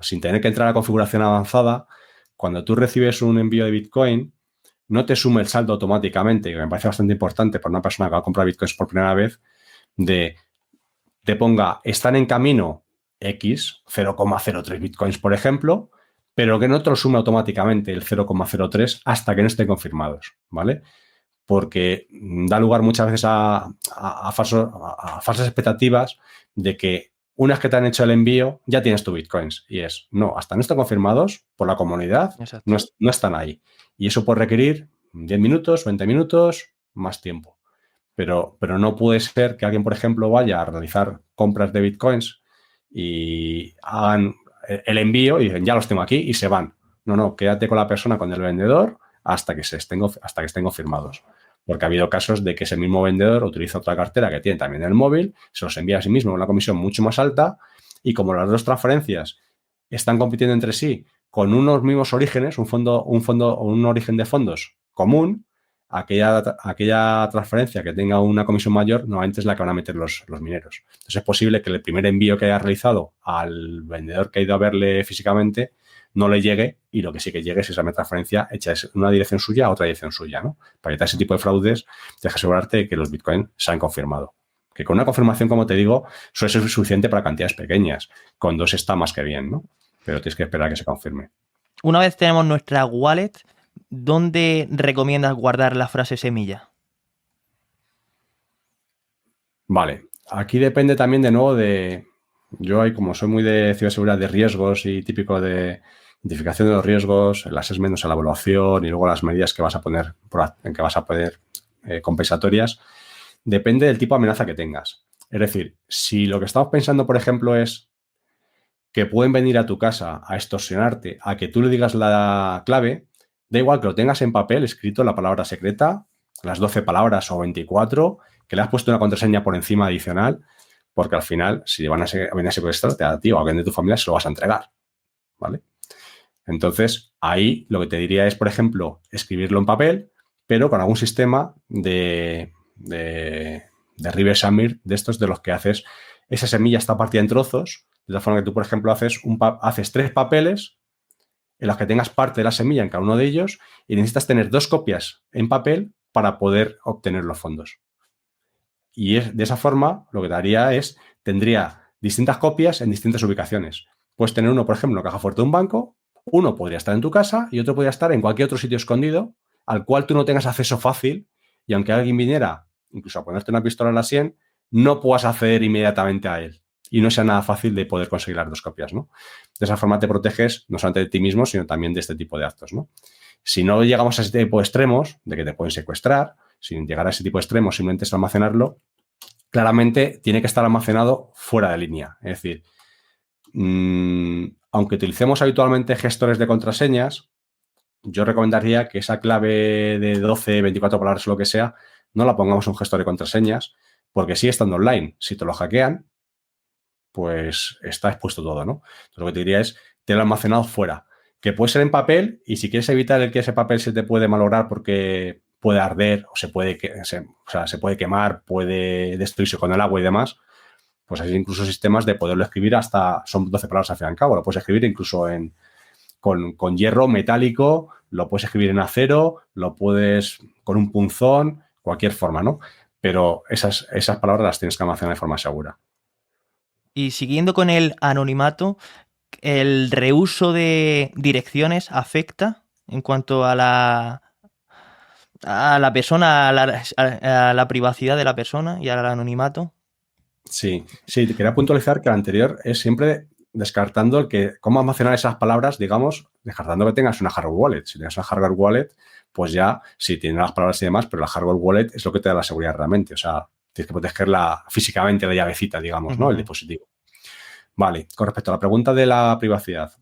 sin tener que entrar a configuración avanzada, cuando tú recibes un envío de Bitcoin, no te sume el saldo automáticamente, que me parece bastante importante para una persona que va a comprar Bitcoins por primera vez, te ponga, están en camino X, 0,03 Bitcoins, por ejemplo, pero que no te lo sume automáticamente el 0,03 hasta que no estén confirmados, ¿vale? Porque da lugar muchas veces a falsas expectativas de que una vez que te han hecho el envío, ya tienes tu Bitcoins. Y no, hasta no están confirmados por la comunidad, no están ahí. Y eso puede requerir 10 minutos, 20 minutos, más tiempo. Pero no puede ser que alguien, por ejemplo, vaya a realizar compras de Bitcoins y hagan el envío y dicen, ya los tengo aquí y se van. No, quédate con la persona, con el vendedor, hasta que estén confirmados. Porque ha habido casos de que ese mismo vendedor utiliza otra cartera que tiene también en el móvil, se los envía a sí mismo con una comisión mucho más alta y como las dos transferencias están compitiendo entre sí con unos mismos orígenes, un origen de fondos común, aquella transferencia que tenga una comisión mayor normalmente es la que van a meter los mineros. Entonces es posible que el primer envío que haya realizado al vendedor que ha ido a verle físicamente no le llegue y lo que sí que llegue es esa transferencia hecha en una dirección suya a otra dirección suya, ¿no? Para evitar ese tipo de fraudes, tienes que asegurarte de que los bitcoins se han confirmado. Que con una confirmación, como te digo, suele ser suficiente para cantidades pequeñas. Con 2 está más que bien, ¿no? Pero tienes que esperar a que se confirme. Una vez tenemos nuestra wallet, ¿dónde recomiendas guardar la frase semilla? Vale. Aquí depende también de nuevo yo como soy muy de ciberseguridad de riesgos y típico de identificación de los riesgos, el assessment, o sea, la evaluación y luego las medidas que vas a poner compensatorias, depende del tipo de amenaza que tengas. Es decir, si lo que estamos pensando, por ejemplo, es que pueden venir a tu casa a extorsionarte, a que tú le digas la clave, da igual que lo tengas en papel, escrito la palabra secreta, las 12 palabras o 24, que le has puesto una contraseña por encima adicional, porque al final, si van a venir a secuestrarte a ti o a alguien de tu familia, se lo vas a entregar, ¿vale? Entonces, ahí lo que te diría es, por ejemplo, escribirlo en papel, pero con algún sistema de reverse engineering de estos de los que haces, esa semilla está partida en trozos, de tal forma que tú, por ejemplo, haces 3 papeles en los que tengas parte de la semilla en cada uno de ellos y necesitas tener 2 copias en papel para poder obtener los fondos. Y de esa forma lo que tendría distintas copias en distintas ubicaciones. Puedes tener uno, por ejemplo, en la caja fuerte de un banco, uno podría estar en tu casa y otro podría estar en cualquier otro sitio escondido al cual tú no tengas acceso fácil y aunque alguien viniera incluso a ponerte una pistola en la sien, no puedas acceder inmediatamente a él y no sea nada fácil de poder conseguir las 2 copias, ¿no? De esa forma te proteges no solamente de ti mismo, sino también de este tipo de actos, ¿no? Si no llegamos a ese tipo de extremos, de que te pueden secuestrar, sin llegar a ese tipo de extremos, simplemente es almacenarlo, claramente tiene que estar almacenado fuera de línea. Es decir, aunque utilicemos habitualmente gestores de contraseñas, yo recomendaría que esa clave de 12, 24 palabras o lo que sea, no la pongamos en un gestor de contraseñas, porque sigue estando online. Si te lo hackean, pues está expuesto todo, ¿no? Entonces, lo que te diría es tenerlo almacenado fuera, que puede ser en papel y si quieres evitar el que ese papel se te puede malograr porque puede arder o se puede quemar, puede destruirse con el agua y demás, pues hay incluso sistemas de poderlo escribir son 12 palabras al fin y al cabo, lo puedes escribir incluso con hierro metálico, lo puedes escribir en acero, lo puedes con un punzón, cualquier forma, ¿no? Pero esas palabras las tienes que almacenar de forma segura. Y siguiendo con el anonimato, ¿el reuso de direcciones afecta en cuanto a la persona, a la privacidad de la persona y al anonimato? Sí, te quería puntualizar que el anterior es siempre descartando cómo almacenar esas palabras, digamos, descartando que tengas una hardware wallet. Si tienes una hardware wallet, pues ya, sí, tiene las palabras y demás, pero la hardware wallet es lo que te da la seguridad realmente. O sea, tienes que protegerla físicamente, la llavecita, digamos, ¿no? El dispositivo. Vale, con respecto a la pregunta de la privacidad.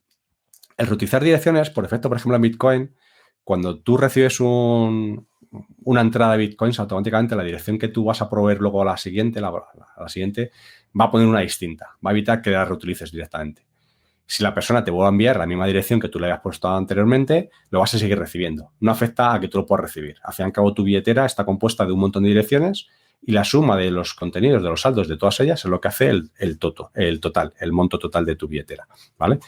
El reutilizar direcciones, por efecto, por ejemplo, en Bitcoin, cuando tú recibes una entrada de Bitcoins, automáticamente la dirección que tú vas a proveer luego a la siguiente va a poner una distinta. Va a evitar que la reutilices directamente. Si la persona te vuelve a enviar la misma dirección que tú le habías puesto anteriormente, lo vas a seguir recibiendo. No afecta a que tú lo puedas recibir. Al fin y al cabo, tu billetera está compuesta de un montón de direcciones y la suma de los contenidos, de los saldos de todas ellas, es lo que hace el monto total de tu billetera, ¿vale?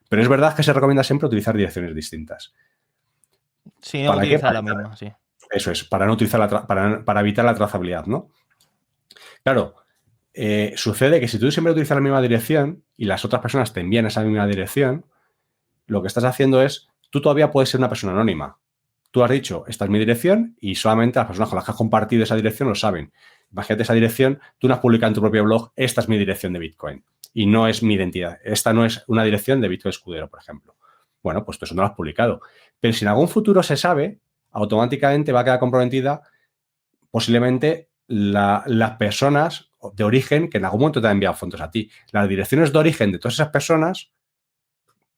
Pero es verdad que se recomienda siempre utilizar direcciones distintas. Sí, no utilizar la misma, sí. Eso es, para no utilizar para evitar la trazabilidad, ¿no? Claro, sucede que si tú siempre utilizas la misma dirección y las otras personas te envían esa misma dirección, lo que estás haciendo es, tú todavía puedes ser una persona anónima. Tú has dicho, esta es mi dirección y solamente las personas con las que has compartido esa dirección lo saben. Imagínate esa dirección, tú no has publicado en tu propio blog, esta es mi dirección de Bitcoin y no es mi identidad. Esta no es una dirección de Bitcoin Escudero, por ejemplo. Bueno, pues tú eso no lo has publicado. Pero si en algún futuro se sabe, automáticamente va a quedar comprometida posiblemente las personas de origen que en algún momento te han enviado fondos a ti. Las direcciones de origen de todas esas personas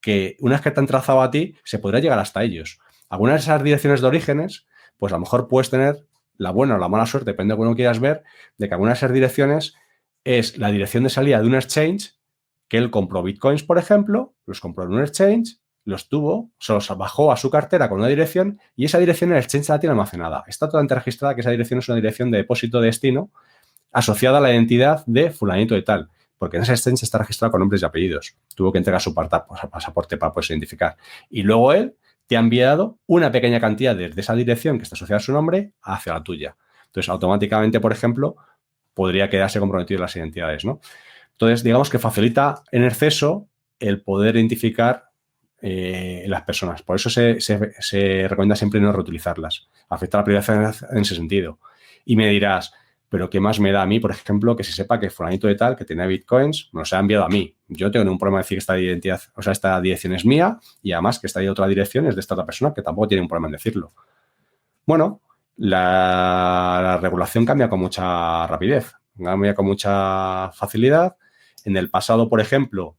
que una vez que te han trazado a ti, se podrá llegar hasta ellos. Algunas de esas direcciones de orígenes, pues a lo mejor puedes tener la buena o la mala suerte, depende de cómo quieras ver, de que algunas de esas direcciones es la dirección de salida de un exchange que él compró bitcoins, por ejemplo, los compró en un exchange, los tuvo, se los bajó a su cartera con una dirección y esa dirección el exchange la tiene almacenada. Está totalmente registrada que esa dirección es una dirección de depósito de destino asociada a la identidad de fulanito de tal, porque en ese exchange está registrado con nombres y apellidos. Tuvo que entregar su pasaporte para poderse identificar. Y luego él te ha enviado una pequeña cantidad desde esa dirección que está asociada a su nombre hacia la tuya. Entonces, automáticamente, por ejemplo, podría quedarse comprometido las identidades, ¿no? Entonces, digamos que facilita en exceso el poder identificar las personas. Por eso se recomienda siempre no reutilizarlas. Afecta la privacidad en ese sentido. Y me dirás, pero ¿qué más me da a mí, por ejemplo, que se sepa que fulanito de tal, que tiene bitcoins, me los ha enviado a mí? Yo no tengo ningún problema de decir que esta dirección es mía y además que esta otra dirección es de esta otra persona, que tampoco tiene un problema en decirlo. Bueno, la regulación cambia con mucha rapidez, cambia con mucha facilidad. En el pasado, por ejemplo,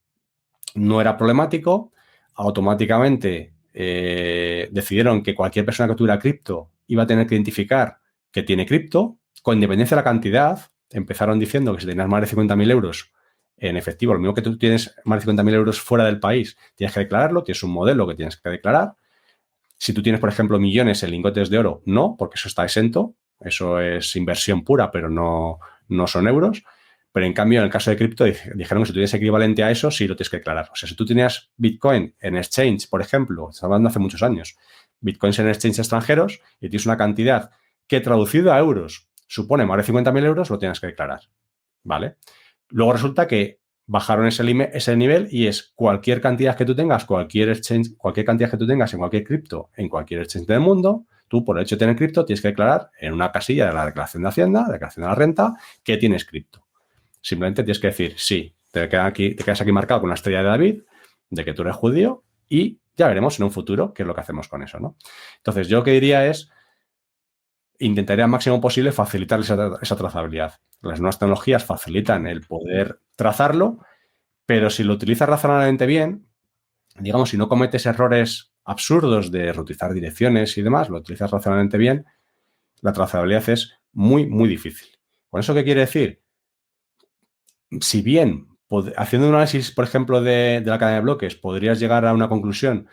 no era problemático. Automáticamente decidieron que cualquier persona que tuviera cripto iba a tener que identificar que tiene cripto. Con independencia de la cantidad, empezaron diciendo que si tenías más de 50.000 euros en efectivo, lo mismo que tú tienes más de 50.000 euros fuera del país, tienes que declararlo, tienes un modelo que tienes que declarar. Si tú tienes, por ejemplo, millones en lingotes de oro, no, porque eso está exento. Eso es inversión pura, pero no son euros. Pero en cambio, en el caso de cripto, dijeron que si tú tienes equivalente a eso, sí lo tienes que declarar. O sea, si tú tenías Bitcoin en exchange, por ejemplo, estamos hablando hace muchos años, Bitcoins en exchange extranjeros y tienes una cantidad que traducido a euros supone más de 50.000 euros, lo tienes que declarar. ¿Vale? Luego resulta que bajaron ese nivel y es cualquier cantidad que tú tengas, cualquier cantidad que tú tengas en cualquier cripto, en cualquier exchange del mundo, tú por el hecho de tener cripto tienes que declarar en una casilla de la declaración de Hacienda, de declaración de la renta, que tienes cripto. Simplemente tienes que decir, sí, te quedas aquí marcado con la estrella de David, de que tú eres judío y ya veremos en un futuro qué es lo que hacemos con eso, ¿no? Entonces, yo lo que diría es, intentaría al máximo posible facilitar esa trazabilidad. Las nuevas tecnologías facilitan el poder trazarlo, pero si lo utilizas razonablemente bien, digamos, si no cometes errores absurdos de reutilizar direcciones y demás, lo utilizas razonablemente bien, la trazabilidad es muy, muy difícil. ¿Con eso qué quiere decir? Si bien, haciendo un análisis, por ejemplo, de la cadena de bloques, podrías llegar a una conclusión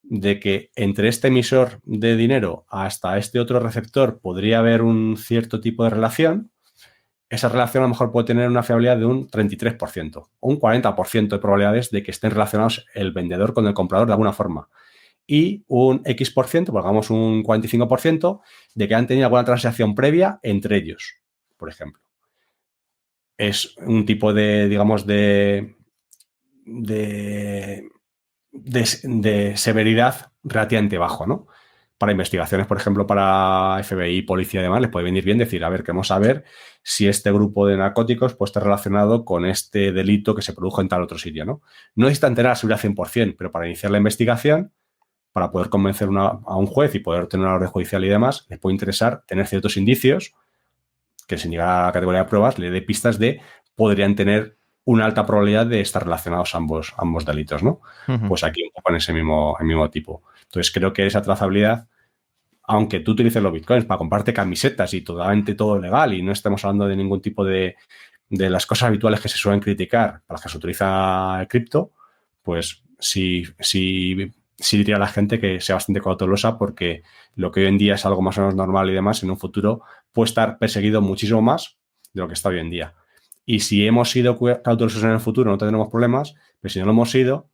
de que entre este emisor de dinero hasta este otro receptor podría haber un cierto tipo de relación, esa relación a lo mejor puede tener una fiabilidad de un 33% o un 40% de probabilidades de que estén relacionados el vendedor con el comprador de alguna forma. Y un X%, pongamos un 45%, de que han tenido alguna transacción previa entre ellos, por ejemplo. Es un tipo de, digamos, de severidad relativamente bajo, ¿no? Para investigaciones, por ejemplo, para FBI, policía y demás, les puede venir bien decir, a ver, queremos saber si este grupo de narcóticos puede estar relacionado con este delito que se produjo en tal otro sitio, ¿no? No necesitan tener la seguridad 100%, pero para iniciar la investigación, para poder convencer a un juez y poder tener una orden judicial y demás, les puede interesar tener ciertos indicios que sin llegar a la categoría de pruebas le dé pistas de podrían tener una alta probabilidad de estar relacionados ambos delitos, ¿no? Uh-huh. Pues aquí un poco en ese mismo tipo. Entonces creo que esa trazabilidad, aunque tú utilices los bitcoins para comprarte camisetas y totalmente todo legal y no estemos hablando de ningún tipo de las habituales que se suelen criticar para las que se utiliza el cripto, pues sí diría a la gente que sea bastante cautelosa porque lo que hoy en día es algo más o menos normal y demás, en un futuro puede estar perseguido muchísimo más de lo que está hoy en día. Y si hemos sido cautelosos en el futuro no tendremos problemas, pero si no lo hemos sido,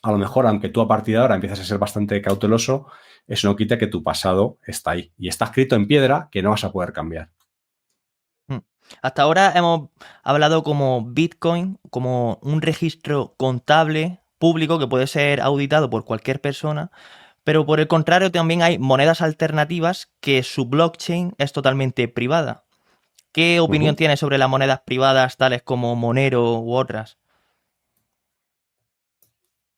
a lo mejor, aunque tú a partir de ahora empieces a ser bastante cauteloso, eso no quita que tu pasado está ahí y está escrito en piedra que no vas a poder cambiar. Hasta ahora hemos hablado como Bitcoin, como un registro contable público que puede ser auditado por cualquier persona, pero por el contrario también hay monedas alternativas que su blockchain es totalmente privada. ¿Qué opinión tienes sobre las monedas privadas tales como Monero u otras?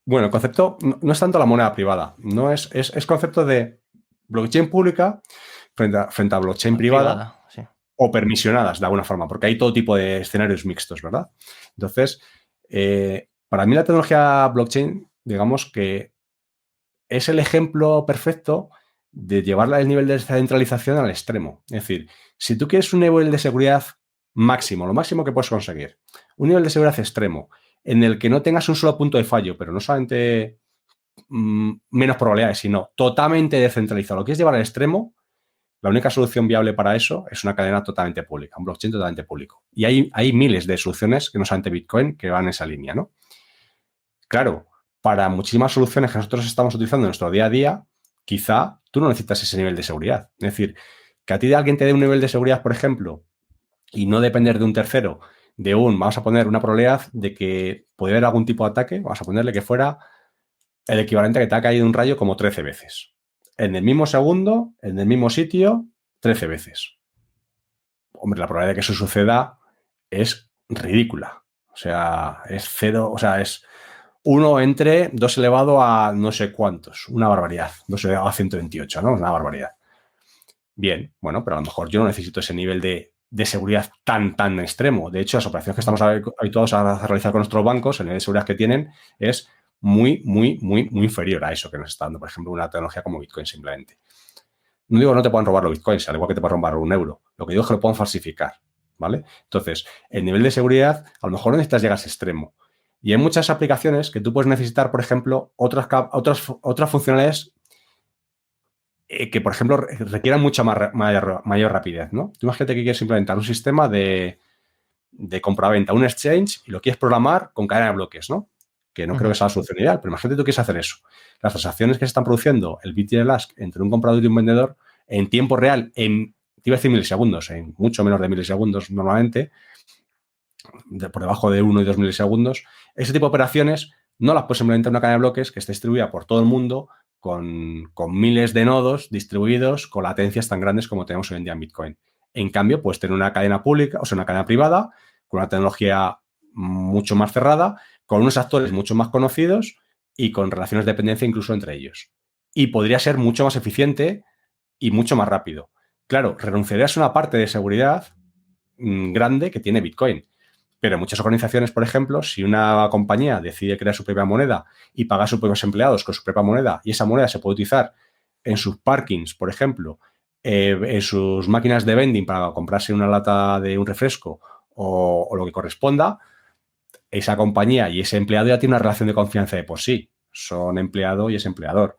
Bueno, el concepto no es tanto la moneda privada, no es concepto de blockchain pública frente a blockchain privada sí. O permisionadas de alguna forma, porque hay todo tipo de escenarios mixtos, ¿verdad? Entonces, para mí la tecnología blockchain, digamos que es el ejemplo perfecto de llevar el nivel de descentralización al extremo. Es decir, si tú quieres un nivel de seguridad máximo, lo máximo que puedes conseguir, un nivel de seguridad extremo, en el que no tengas un solo punto de fallo, pero no solamente menos probabilidades, sino totalmente descentralizado. Lo quieres llevar al extremo, la única solución viable para eso es una cadena totalmente pública, un blockchain totalmente público. Y hay miles de soluciones que no solamente Bitcoin que van en esa línea, ¿no? Claro, para muchísimas soluciones que nosotros estamos utilizando en nuestro día a día, quizá tú no necesitas ese nivel de seguridad. Es decir, que a ti de alguien te dé un nivel de seguridad, por ejemplo, y no depender de un tercero, vamos a poner una probabilidad de que puede haber algún tipo de ataque, vamos a ponerle que fuera el equivalente a que te ha caído un rayo como 13 veces. En el mismo segundo, en el mismo sitio, 13 veces. Hombre, la probabilidad de que eso suceda es ridícula. O sea, es 0, o sea, es 1 entre 2 elevado a no sé cuántos. Una barbaridad. 2 elevado a 128, ¿no? Una barbaridad. Bien, bueno, pero a lo mejor yo no necesito ese nivel de seguridad tan extremo. De hecho, las operaciones que estamos habituados a realizar con nuestros bancos, el nivel de seguridad que tienen es muy inferior a eso que nos está dando, por ejemplo, una tecnología como Bitcoin simplemente. No digo que no te puedan robar los Bitcoins, al igual que te pueden robar un euro. Lo que digo es que lo puedan falsificar, ¿vale? Entonces, el nivel de seguridad, a lo mejor no necesitas llegar a ese extremo. Y hay muchas aplicaciones que tú puedes necesitar, por ejemplo, otras funcionalidades que, por ejemplo, requieran mucha mayor rapidez, ¿no? Tú imagínate que quieres implementar un sistema de compraventa, un exchange, y lo quieres programar con cadena de bloques, ¿no? Que no creo que sea la solución ideal, pero imagínate tú quieres hacer eso. Las transacciones que se están produciendo, el bit y el ask, entre un comprador y un vendedor, en tiempo real, te iba a decir milisegundos, en mucho menos de milisegundos normalmente, por debajo de 1 y 2 milisegundos, ese tipo de operaciones no las puedes implementar en una cadena de bloques que esté distribuida por todo el mundo con miles de nodos distribuidos con latencias tan grandes como tenemos hoy en día en Bitcoin. En cambio, puedes tener una cadena pública, o sea, una cadena privada, con una tecnología mucho más cerrada, con unos actores mucho más conocidos y con relaciones de dependencia incluso entre ellos. Y podría ser mucho más eficiente y mucho más rápido. Claro, renunciarías a una parte de seguridad grande que tiene Bitcoin. Pero en muchas organizaciones, por ejemplo, si una compañía decide crear su propia moneda y pagar a sus propios empleados con su propia moneda y esa moneda se puede utilizar en sus parkings, por ejemplo, en sus máquinas de vending para comprarse una lata de un refresco o lo que corresponda, esa compañía y ese empleado ya tiene una relación de confianza de por sí. Son empleado y es empleador.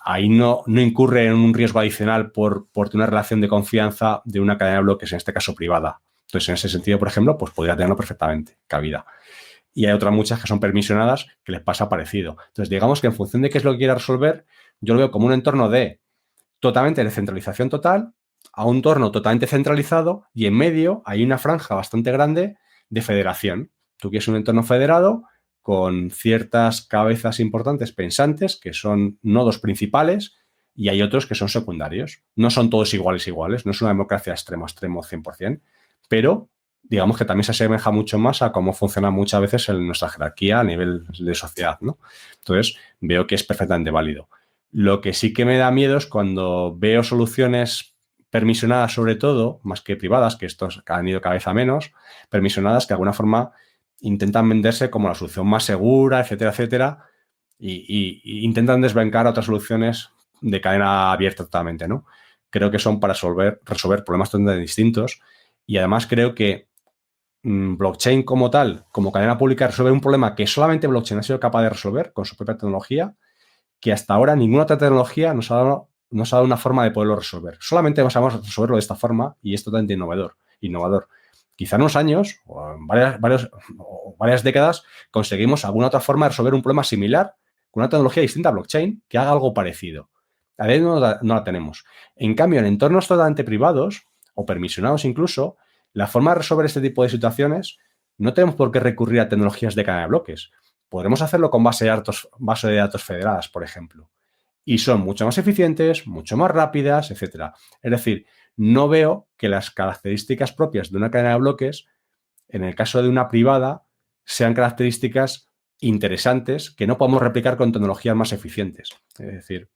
Ahí no incurre en un riesgo adicional por tener una relación de confianza de una cadena de bloques, en este caso privada. Entonces, en ese sentido, por ejemplo, pues podría tenerlo perfectamente, cabida. Y hay otras muchas que son permisionadas que les pasa parecido. Entonces, digamos que en función de qué es lo que quiera resolver, yo lo veo como un entorno de totalmente descentralización total a un entorno totalmente centralizado y en medio hay una franja bastante grande de federación. Tú quieres un entorno federado con ciertas cabezas importantes pensantes que son nodos principales y hay otros que son secundarios. No son todos iguales, no es una democracia extremo 100%, pero digamos que también se asemeja mucho más a cómo funciona muchas veces en nuestra jerarquía a nivel de sociedad, ¿no? Entonces, veo que es perfectamente válido. Lo que sí que me da miedo es cuando veo soluciones permisionadas, sobre todo, más que privadas, que estos han ido cada vez a menos, permisionadas que de alguna forma intentan venderse como la solución más segura, etcétera, etcétera, y intentan desbancar otras soluciones de cadena abierta totalmente, ¿no? Creo que son para resolver problemas totalmente distintos y además creo que blockchain como tal, como cadena pública, resuelve un problema que solamente blockchain ha sido capaz de resolver con su propia tecnología, que hasta ahora ninguna otra tecnología nos ha dado una forma de poderlo resolver. Solamente vamos a resolverlo de esta forma y es totalmente innovador. Quizá en unos años o en varias décadas conseguimos alguna otra forma de resolver un problema similar con una tecnología distinta a blockchain que haga algo parecido. A día de hoy no la tenemos. En cambio, en entornos totalmente privados o permisionados incluso, la forma de resolver este tipo de situaciones no tenemos por qué recurrir a tecnologías de cadena de bloques. Podremos hacerlo con base de datos federadas, por ejemplo. Y son mucho más eficientes, mucho más rápidas, etcétera. Es decir, no veo que las características propias de una cadena de bloques, en el caso de una privada, sean características interesantes que no podemos replicar con tecnologías más eficientes. Es decir,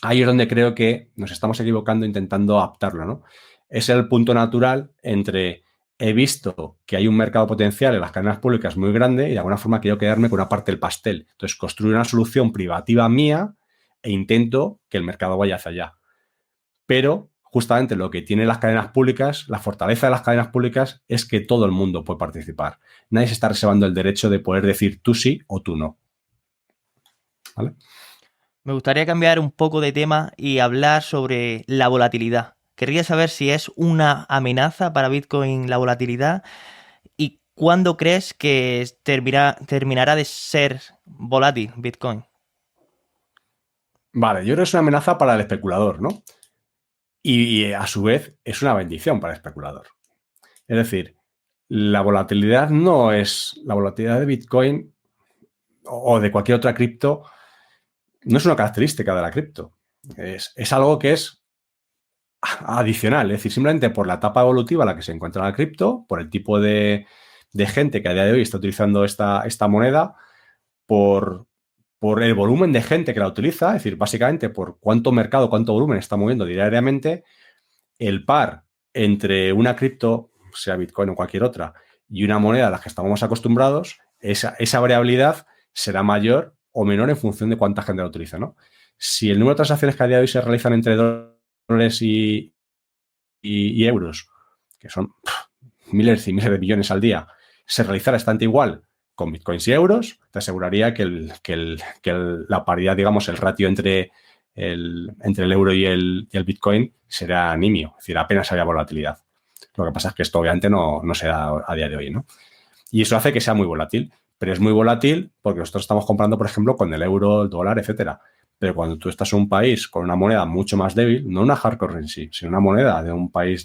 ahí es donde creo que nos estamos equivocando intentando adaptarlo, ¿no? Es el punto natural entre he visto que hay un mercado potencial en las cadenas públicas muy grande y de alguna forma quiero quedarme con una parte del pastel. Entonces, construir una solución privativa mía e intento que el mercado vaya hacia allá. Pero justamente lo que tienen las cadenas públicas, la fortaleza de las cadenas públicas es que todo el mundo puede participar. Nadie se está reservando el derecho de poder decir tú sí o tú no. ¿Vale? Me gustaría cambiar un poco de tema y hablar sobre la volatilidad. Querría saber si es una amenaza para Bitcoin la volatilidad y cuándo crees que terminará de ser volátil Bitcoin. Vale, yo creo que es una amenaza para el especulador, ¿no? Y a su vez es una bendición para el especulador. Es decir, la volatilidad de Bitcoin o de cualquier otra cripto no es una característica de la cripto. Es algo que es adicional, es decir, simplemente por la etapa evolutiva en la que se encuentra la cripto, por el tipo de gente que a día de hoy está utilizando esta moneda, por el volumen de gente que la utiliza, es decir, básicamente por cuánto mercado, cuánto volumen está moviendo diariamente, el par entre una cripto, sea Bitcoin o cualquier otra, y una moneda a la que estamos más acostumbrados, esa variabilidad será mayor o menor en función de cuánta gente la utiliza, ¿no? Si el número de transacciones que a día de hoy se realizan entre dólares y euros, que son miles y miles de millones al día, se realizara bastante igual con bitcoins y euros, te aseguraría que la paridad, digamos, el ratio entre entre el euro y el Bitcoin será nimio, es decir, apenas había volatilidad. Lo que pasa es que esto obviamente no se da a día de hoy, ¿no? Y eso hace que sea muy volátil, pero es muy volátil porque nosotros estamos comprando, por ejemplo, con el euro, el dólar, etcétera. Pero cuando tú estás en un país con una moneda mucho más débil, no una hard currency, sino una moneda de un país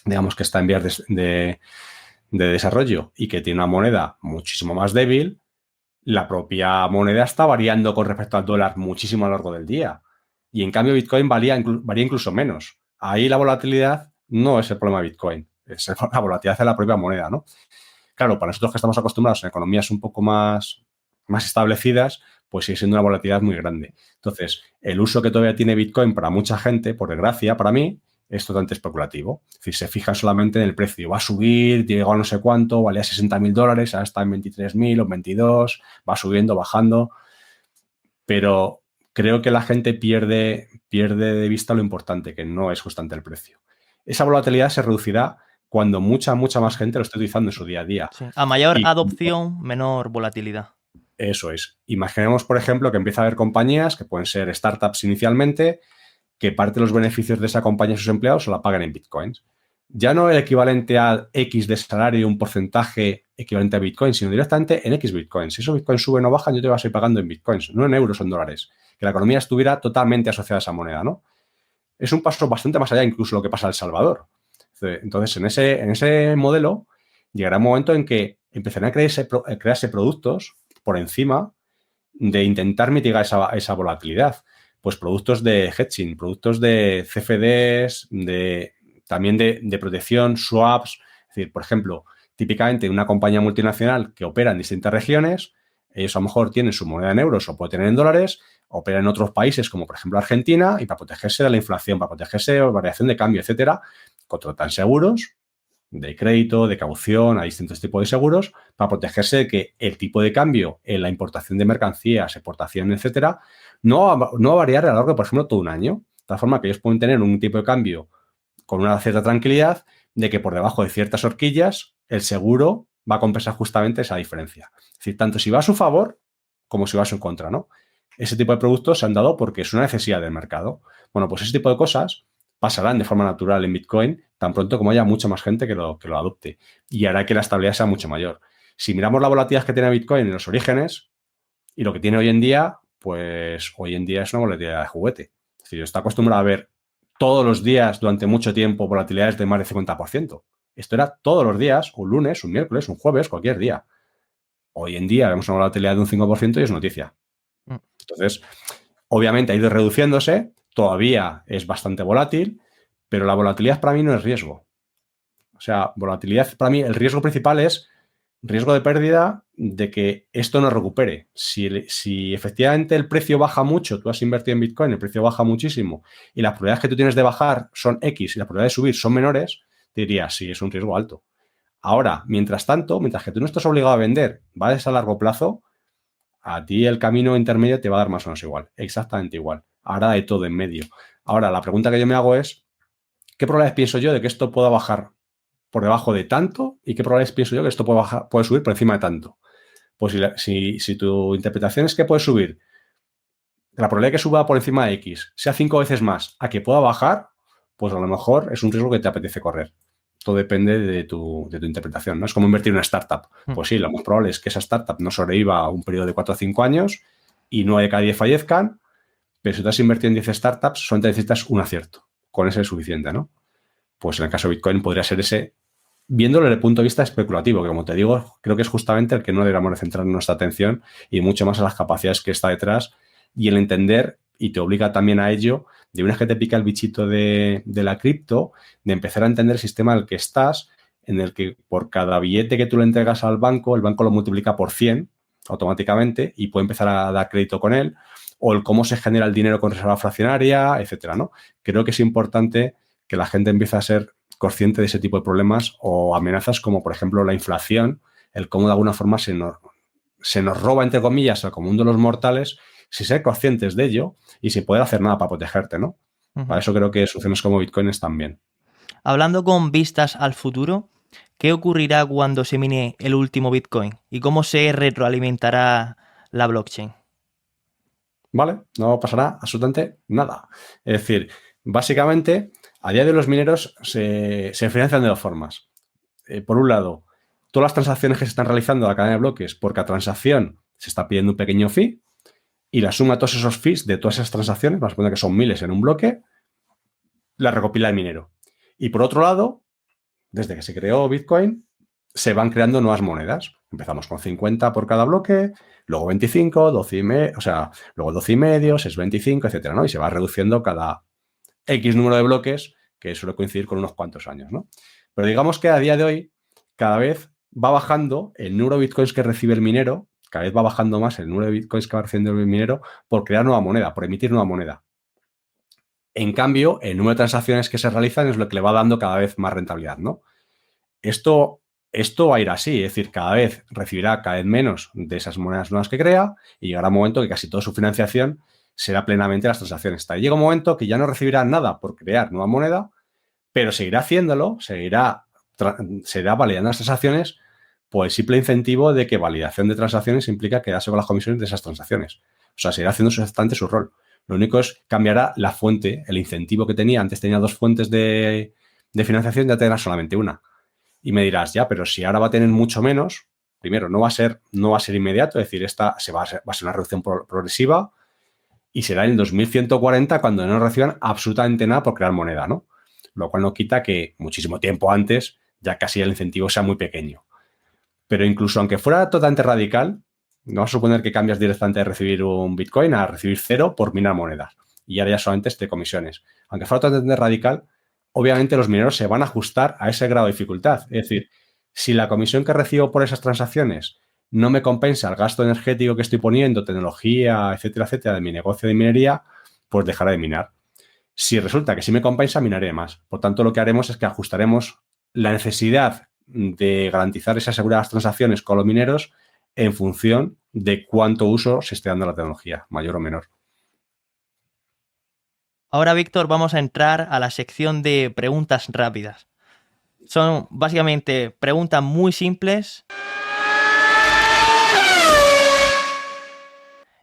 digamos que está en vías de desarrollo y que tiene una moneda muchísimo más débil, la propia moneda está variando con respecto al dólar muchísimo a lo largo del día. Y en cambio Bitcoin varía incluso menos. Ahí la volatilidad no es el problema de Bitcoin, es la volatilidad de la propia moneda, ¿no? Claro, para nosotros que estamos acostumbrados a economías un poco más establecidas, pues sigue siendo una volatilidad muy grande. Entonces, el uso que todavía tiene Bitcoin para mucha gente, por desgracia, para mí, es totalmente especulativo. Es decir, se fija solamente en el precio. Va a subir, llegó a no sé cuánto, valía $60.000, ahora está en 23.000 o 22, va subiendo, bajando. Pero creo que la gente pierde de vista lo importante, que no es justamente el precio. Esa volatilidad se reducirá cuando mucha más gente lo esté utilizando en su día a día. Sí. A mayor adopción, menor volatilidad. Eso es. Imaginemos, por ejemplo, que empieza a haber compañías que pueden ser startups inicialmente, que parte de los beneficios de esa compañía y sus empleados se la pagan en bitcoins. Ya no el equivalente al X de salario, un porcentaje equivalente a bitcoin, sino directamente en X bitcoins. Si esos bitcoins suben o bajan, yo te vas a ir pagando en bitcoins, no en euros o en dólares. Que la economía estuviera totalmente asociada a esa moneda, ¿no? Es un paso bastante más allá incluso de lo que pasa en El Salvador. Entonces, en ese modelo llegará un momento en que empezarán a crearse productos por encima de intentar mitigar esa volatilidad. Pues productos de hedging, productos de CFDs, también de protección, swaps. Es decir, por ejemplo, típicamente una compañía multinacional que opera en distintas regiones, ellos a lo mejor tienen su moneda en euros o puede tener en dólares, opera en otros países como por ejemplo Argentina y para protegerse de la inflación, para protegerse de variación de cambio, etcétera, contratan seguros de crédito, de caución, a distintos tipos de seguros, para protegerse de que el tipo de cambio en la importación de mercancías, exportación, etcétera, no va a variar a lo largo de, por ejemplo, todo un año. De tal forma que ellos pueden tener un tipo de cambio con una cierta tranquilidad de que por debajo de ciertas horquillas el seguro va a compensar justamente esa diferencia. Es decir, tanto si va a su favor como si va a su contra, ¿no? Ese tipo de productos se han dado porque es una necesidad del mercado. Bueno, pues ese tipo de cosas pasarán de forma natural en Bitcoin tan pronto como haya mucha más gente que lo adopte y hará que la estabilidad sea mucho mayor. Si miramos la volatilidad que tiene Bitcoin en los orígenes y lo que tiene hoy en día, pues hoy en día es una volatilidad de juguete. Es decir, está acostumbrado a ver todos los días durante mucho tiempo volatilidades de más del 50%. Esto era todos los días, un lunes, un miércoles, un jueves, cualquier día. Hoy en día vemos una volatilidad de un 5% y es noticia. Entonces, obviamente ha ido reduciéndose, todavía es bastante volátil, pero la volatilidad para mí no es riesgo. O sea, volatilidad para mí, el riesgo principal es riesgo de pérdida de que esto no recupere. Si efectivamente el precio baja mucho, tú has invertido en Bitcoin, el precio baja muchísimo y las probabilidades que tú tienes de bajar son X y las probabilidades de subir son menores, te diría, sí, es un riesgo alto. Ahora, mientras tanto, mientras que tú no estás obligado a vender, vales a largo plazo, a ti el camino intermedio te va a dar más o menos igual, exactamente igual. Ahora hay todo en medio. Ahora, la pregunta que yo me hago es, ¿qué probabilidades pienso yo de que esto pueda bajar por debajo de tanto y qué probabilidades pienso yo que esto puede subir por encima de tanto? Pues si tu interpretación es que puede subir, la probabilidad de que suba por encima de X sea 5 veces más a que pueda bajar, pues a lo mejor es un riesgo que te apetece correr. Todo depende de tu interpretación, ¿no? Es como invertir en una startup. Pues sí, lo más probable es que esa startup no sobreviva un periodo de 4 o 5 años y 9 de cada 10 fallezcan, pero si tú has invertido en 10 startups, solamente necesitas un acierto. Con ese es suficiente, ¿no? Pues en el caso de Bitcoin podría ser ese, viéndolo desde el punto de vista especulativo, que como te digo, creo que es justamente el que no deberíamos de centrar nuestra atención y mucho más a las capacidades que está detrás y el entender, y te obliga también a ello, de una vez que te pica el bichito de la cripto, de empezar a entender el sistema en el que estás, en el que por cada billete que tú le entregas al banco, el banco lo multiplica por 100 automáticamente y puede empezar a dar crédito con él, o el cómo se genera el dinero con reserva fraccionaria, etcétera, ¿no? Creo que es importante que la gente empiece a ser consciente de ese tipo de problemas o amenazas como, por ejemplo, la inflación, el cómo de alguna forma se nos roba, entre comillas, al común de los mortales, si ser conscientes de ello y sin poder hacer nada para protegerte, ¿no? Para eso creo que soluciones como Bitcoin están bien. Hablando con vistas al futuro, ¿qué ocurrirá cuando se mine el último Bitcoin? ¿Y cómo se retroalimentará la blockchain? ¿vale? No pasará absolutamente nada. Es decir, básicamente, a día de hoy los mineros se financian de dos formas. Por un lado, todas las transacciones que se están realizando a la cadena de bloques, por cada transacción se está pidiendo un pequeño fee, y la suma de todos esos fees de todas esas transacciones, vamos a poner que son miles en un bloque, la recopila el minero. Y por otro lado, desde que se creó Bitcoin, se van creando nuevas monedas. Empezamos con 50 por cada bloque, luego 25, 12 y medio, o sea, luego 12 y medio, 6,25, etcétera, ¿no? Y se va reduciendo cada X número de bloques, que suele coincidir con unos cuantos años, ¿no? Pero digamos que a día de hoy, cada vez va bajando el número de bitcoins que recibe el minero, cada vez va bajando más el número de bitcoins que va recibiendo el minero por crear nueva moneda, por emitir nueva moneda. En cambio, el número de transacciones que se realizan es lo que le va dando cada vez más rentabilidad, ¿no? Esto va a ir así, es decir, cada vez recibirá cada vez menos de esas monedas nuevas que crea y llegará un momento que casi toda su financiación será plenamente las transacciones. Hasta llega un momento que ya no recibirá nada por crear nueva moneda, pero seguirá haciéndolo, seguirá validando las transacciones por el simple incentivo de que validación de transacciones implica quedarse con las comisiones de esas transacciones. O sea, seguirá haciendo exactamente su rol. Lo único es cambiará la fuente, el incentivo que tenía. Antes tenía dos fuentes de financiación, ya tendrá solamente una. Y me dirás, ya, pero si ahora va a tener mucho menos, primero, no va a ser inmediato, es decir, esta va a ser una reducción progresiva y será en el 2140 cuando no reciban absolutamente nada por crear moneda, ¿no? Lo cual no quita que muchísimo tiempo antes ya casi el incentivo sea muy pequeño. Pero incluso aunque fuera totalmente radical, no vamos a suponer que cambias directamente de recibir un Bitcoin a recibir 0 por minar monedas. Y ahora ya solamente es de comisiones. Aunque fuera totalmente radical, obviamente los mineros se van a ajustar a ese grado de dificultad. Es decir, si la comisión que recibo por esas transacciones no me compensa el gasto energético que estoy poniendo, tecnología, etcétera, etcétera, de mi negocio de minería, pues dejaré de minar. Si resulta que sí me compensa, minaré más. Por tanto, lo que haremos es que ajustaremos la necesidad de garantizar esa seguridad de las transacciones con los mineros en función de cuánto uso se esté dando a la tecnología, mayor o menor. Ahora, Víctor, vamos a entrar a la sección de preguntas rápidas. Son básicamente preguntas muy simples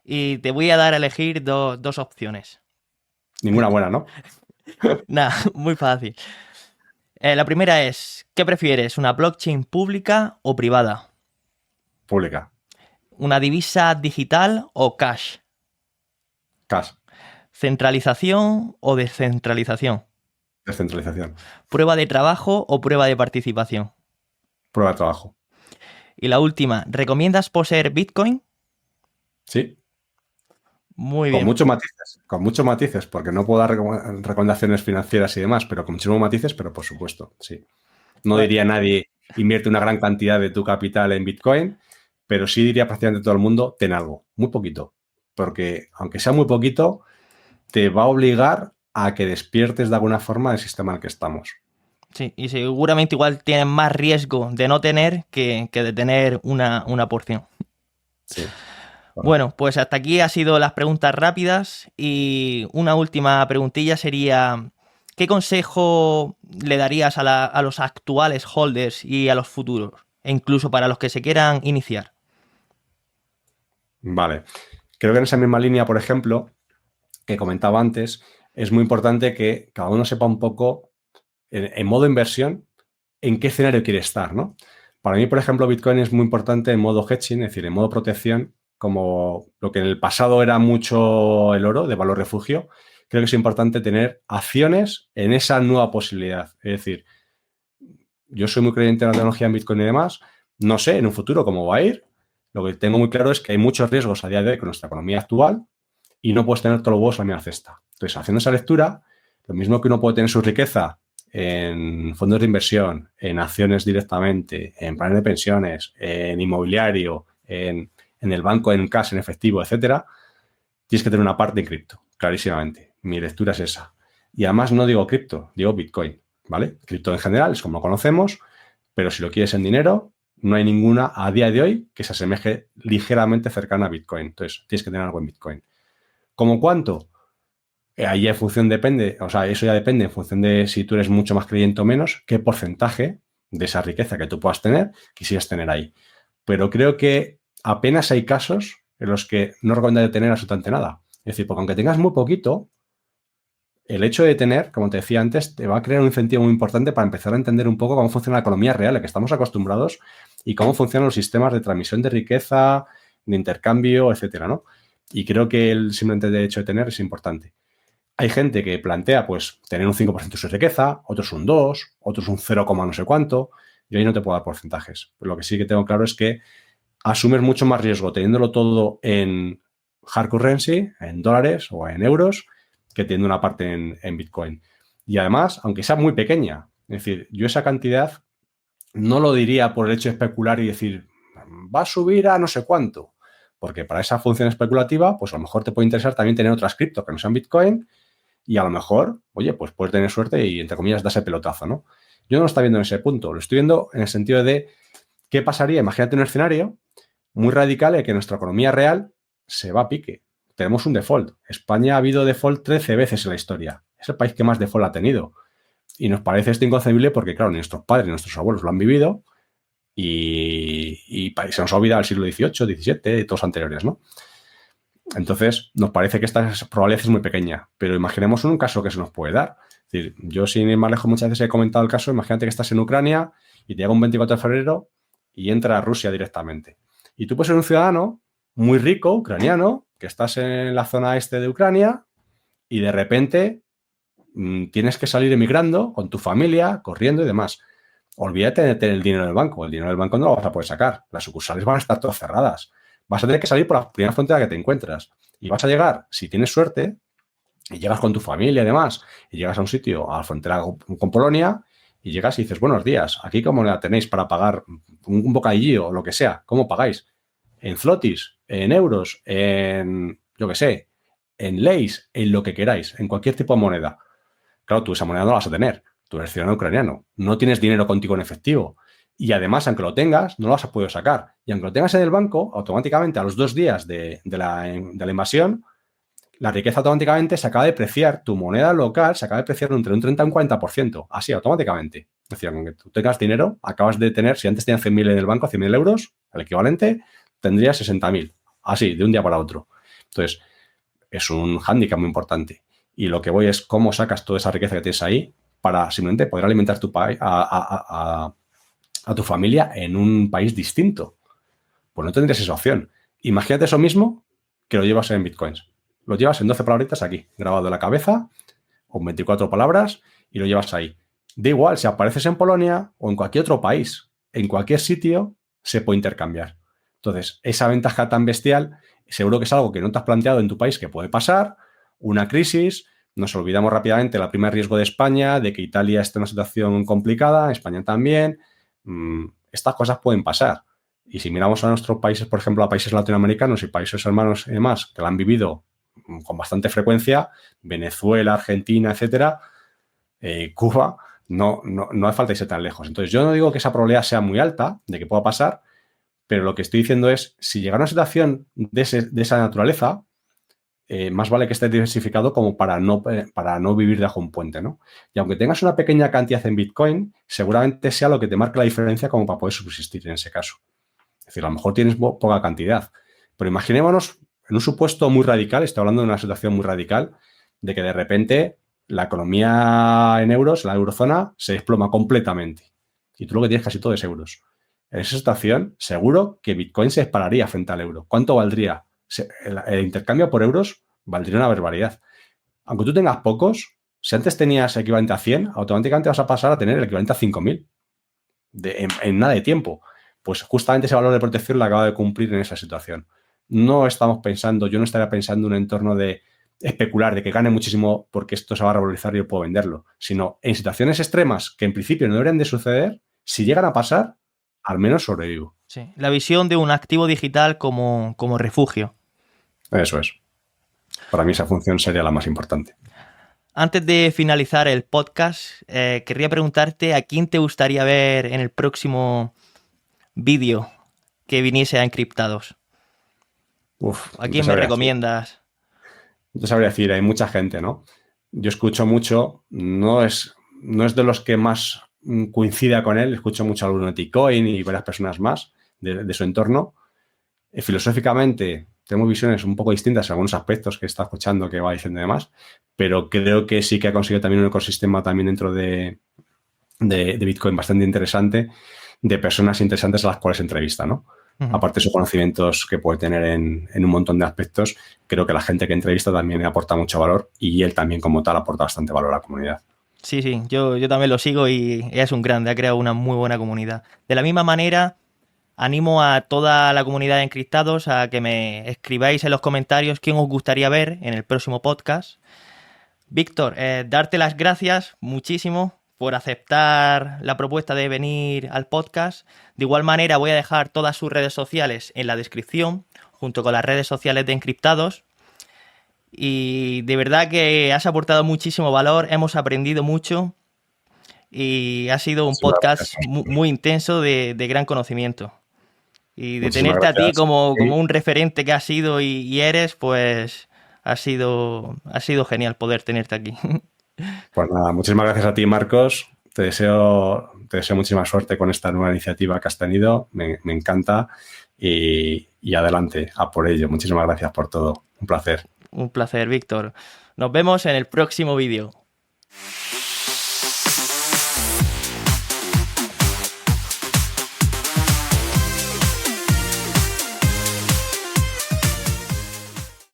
y te voy a dar a elegir dos opciones. Ninguna buena, ¿no? Nada, muy fácil. La primera es, ¿qué prefieres, una blockchain pública o privada? Pública. ¿Una divisa digital o cash? Cash. ¿Centralización o descentralización? Descentralización. ¿Prueba de trabajo o prueba de participación? Prueba de trabajo. Y la última, ¿recomiendas poseer Bitcoin? Sí. Muy bien. Con muchos matices, porque no puedo dar recomendaciones financieras y demás, pero con muchísimos matices, pero por supuesto, sí. No diría a nadie, invierte una gran cantidad de tu capital en Bitcoin, pero sí diría prácticamente todo el mundo, ten algo, muy poquito, porque aunque sea muy poquito, te va a obligar a que despiertes de alguna forma el sistema en el que estamos. Sí, y seguramente igual tienes más riesgo de no tener que de tener una porción. Sí. Bueno, pues hasta aquí han sido las preguntas rápidas y una última preguntilla sería, ¿qué consejo le darías a los actuales holders y a los futuros? E incluso para los que se quieran iniciar. Vale. Creo que en esa misma línea, por ejemplo, que comentaba antes, es muy importante que cada uno sepa un poco, en modo inversión, en qué escenario quiere estar, ¿no? Para mí, por ejemplo, Bitcoin es muy importante en modo hedging, es decir, en modo protección, como lo que en el pasado era mucho el oro de valor refugio. Creo que es importante tener acciones en esa nueva posibilidad. Es decir, yo soy muy creyente en la tecnología en Bitcoin y demás. No sé en un futuro cómo va a ir. Lo que tengo muy claro es que hay muchos riesgos a día de hoy con nuestra economía actual y no puedes tener todos los huevos en la misma cesta. Entonces, haciendo esa lectura, lo mismo que uno puede tener su riqueza en fondos de inversión, en acciones directamente, en planes de pensiones, en inmobiliario, en el banco, en cash, en efectivo, etcétera, tienes que tener una parte en cripto, clarísimamente. Mi lectura es esa. Y además no digo cripto, digo Bitcoin, ¿vale? Cripto en general es como lo conocemos, pero si lo quieres en dinero, no hay ninguna a día de hoy que se asemeje ligeramente cercana a Bitcoin. Entonces, tienes que tener algo en Bitcoin. ¿Cómo cuánto? Ahí en función depende, o sea, eso ya depende en función de si tú eres mucho más creyente o menos, qué porcentaje de esa riqueza que tú puedas tener quisieras tener ahí. Pero creo que apenas hay casos en los que no recomendaría tener absolutamente nada. Es decir, porque aunque tengas muy poquito, el hecho de tener, como te decía antes, te va a crear un incentivo muy importante para empezar a entender un poco cómo funciona la economía real, a la que estamos acostumbrados, y cómo funcionan los sistemas de transmisión de riqueza, de intercambio, etcétera, ¿no? Y creo que simplemente el hecho de tener es importante. Hay gente que plantea, pues, tener un 5% de su riqueza, otros un 2, otros un 0, no sé cuánto. Yo ahí no te puedo dar porcentajes. Pero lo que sí que tengo claro es que asumes mucho más riesgo teniéndolo todo en hard currency, en dólares o en euros, que teniendo una parte en Bitcoin. Y además, aunque sea muy pequeña, es decir, yo esa cantidad no lo diría por el hecho de especular y decir, va a subir a no sé cuánto. Porque para esa función especulativa, pues a lo mejor te puede interesar también tener otras criptos que no sean Bitcoin y a lo mejor, oye, pues puedes tener suerte y, entre comillas, da ese pelotazo, ¿no? Yo no lo estoy viendo en ese punto, lo estoy viendo en el sentido de qué pasaría, imagínate un escenario muy radical en que nuestra economía real se va a pique. Tenemos un default. España ha habido default 13 veces en la historia. Es el país que más default ha tenido. Y nos parece esto inconcebible porque, claro, nuestros padres y nuestros abuelos lo han vivido y se nos ha olvidado el siglo XVIII, XVII y todos los anteriores, ¿no? Entonces, nos parece que esta probabilidad es muy pequeña, pero imaginemos un caso que se nos puede dar. Es decir, yo sin ir más lejos muchas veces he comentado el caso, imagínate que estás en Ucrania y te llega un 24 de febrero y entra a Rusia directamente. Y tú puedes ser un ciudadano muy rico, ucraniano, que estás en la zona este de Ucrania y de repente tienes que salir emigrando con tu familia, corriendo y demás. Olvídate de tener el dinero en el banco. El dinero del banco no lo vas a poder sacar. Las sucursales van a estar todas cerradas. Vas a tener que salir por la primera frontera que te encuentras. Y vas a llegar, si tienes suerte, y llegas con tu familia y demás, y llegas a un sitio, a la frontera con Polonia, y llegas y dices, buenos días, ¿aquí cómo la tenéis para pagar un bocadillo o lo que sea? ¿Cómo pagáis? ¿En zlotys? ¿En euros? ¿En, yo qué sé, en leys? En lo que queráis, en cualquier tipo de moneda. Claro, tú esa moneda no la vas a tener. Tú eres ciudadano ucraniano. No tienes dinero contigo en efectivo. Y además, aunque lo tengas, no lo has podido sacar. Y aunque lo tengas en el banco, automáticamente a los 2 días de la invasión, la riqueza automáticamente se acaba de depreciar. Tu moneda local se acaba de depreciar entre un 30 y un 40%. Así, automáticamente. Es decir, aunque tú tengas dinero, acabas de tener, si antes tenías 100.000 en el banco, 100.000 euros, el equivalente, tendrías 60.000. Así, de un día para otro. Entonces, es un hándicap muy importante. Y lo que voy es cómo sacas toda esa riqueza que tienes ahí para simplemente poder alimentar a tu familia en un país distinto. Pues no tendrías esa opción. Imagínate eso mismo que lo llevas en bitcoins. Lo llevas en 12 palabritas aquí, grabado en la cabeza, o en 24 palabras, y lo llevas ahí. Da igual si apareces en Polonia o en cualquier otro país. En cualquier sitio se puede intercambiar. Entonces, esa ventaja tan bestial, seguro que es algo que no te has planteado en tu país que puede pasar, una crisis. Nos olvidamos rápidamente del primer riesgo de España, de que Italia esté en una situación complicada, España también. Estas cosas pueden pasar. Y si miramos a nuestros países, por ejemplo, a países latinoamericanos y países hermanos y demás, que lo han vivido con bastante frecuencia, Venezuela, Argentina, etcétera, Cuba, no hace falta irse tan lejos. Entonces, yo no digo que esa probabilidad sea muy alta de que pueda pasar, pero lo que estoy diciendo es, si llega a una situación de esa naturaleza, más vale que esté diversificado como para no vivir bajo un puente, ¿no? Y aunque tengas una pequeña cantidad en Bitcoin, seguramente sea lo que te marque la diferencia como para poder subsistir en ese caso. Es decir, a lo mejor tienes poca cantidad, pero imaginémonos en un supuesto muy radical, estoy hablando de una situación muy radical, de que de repente la economía en euros, la eurozona, se desploma completamente. Y tú lo que tienes casi todo es euros. En esa situación, seguro que Bitcoin se dispararía frente al euro. ¿Cuánto valdría? El intercambio por euros valdría una barbaridad. Aunque tú tengas pocos, si antes tenías equivalente a 100, automáticamente vas a pasar a tener el equivalente a 5.000 en nada de tiempo. Pues justamente ese valor de protección lo acaba de cumplir en esa situación. No estamos pensando, yo no estaría pensando en un entorno de especular, de que gane muchísimo porque esto se va a revalorizar y yo puedo venderlo, sino en situaciones extremas que en principio no deberían de suceder, si llegan a pasar, al menos sobrevivo. Sí, la visión de un activo digital como refugio. Eso es. Para mí esa función sería la más importante. Antes de finalizar el podcast, querría preguntarte a quién te gustaría ver en el próximo vídeo que viniese a Encriptados. ¿A quién me recomiendas? Yo sabría decir, hay mucha gente, ¿no? Yo escucho mucho, no es de los que más coincida con él, escucho mucho a Lunatic Coin y varias personas más de su entorno. Filosóficamente tenemos visiones un poco distintas en algunos aspectos que está escuchando, que va diciendo y demás, pero creo que sí que ha conseguido también un ecosistema también dentro de Bitcoin bastante interesante, de personas interesantes a las cuales entrevista, ¿no? Aparte de sus conocimientos que puede tener en un montón de aspectos, creo que la gente que entrevista también aporta mucho valor y él también como tal aporta bastante valor a la comunidad. Sí, yo también lo sigo y es un grande, ha creado una muy buena comunidad. De la misma manera, animo a toda la comunidad de encriptados a que me escribáis en los comentarios quién os gustaría ver en el próximo podcast. Víctor, darte las gracias muchísimo por aceptar la propuesta de venir al podcast. De igual manera voy a dejar todas sus redes sociales en la descripción, junto con las redes sociales de Encriptados. Y de verdad que has aportado muchísimo valor, hemos aprendido mucho y ha sido un podcast muy intenso de gran conocimiento. Y de tenerte a ti como un referente que has sido y eres, pues ha sido genial poder tenerte aquí. Pues nada, muchísimas gracias a ti, Marcos. Te deseo muchísima suerte con esta nueva iniciativa que has tenido. Me encanta y adelante, a por ello. Muchísimas gracias por todo. Un placer. Un placer, Víctor. Nos vemos en el próximo vídeo.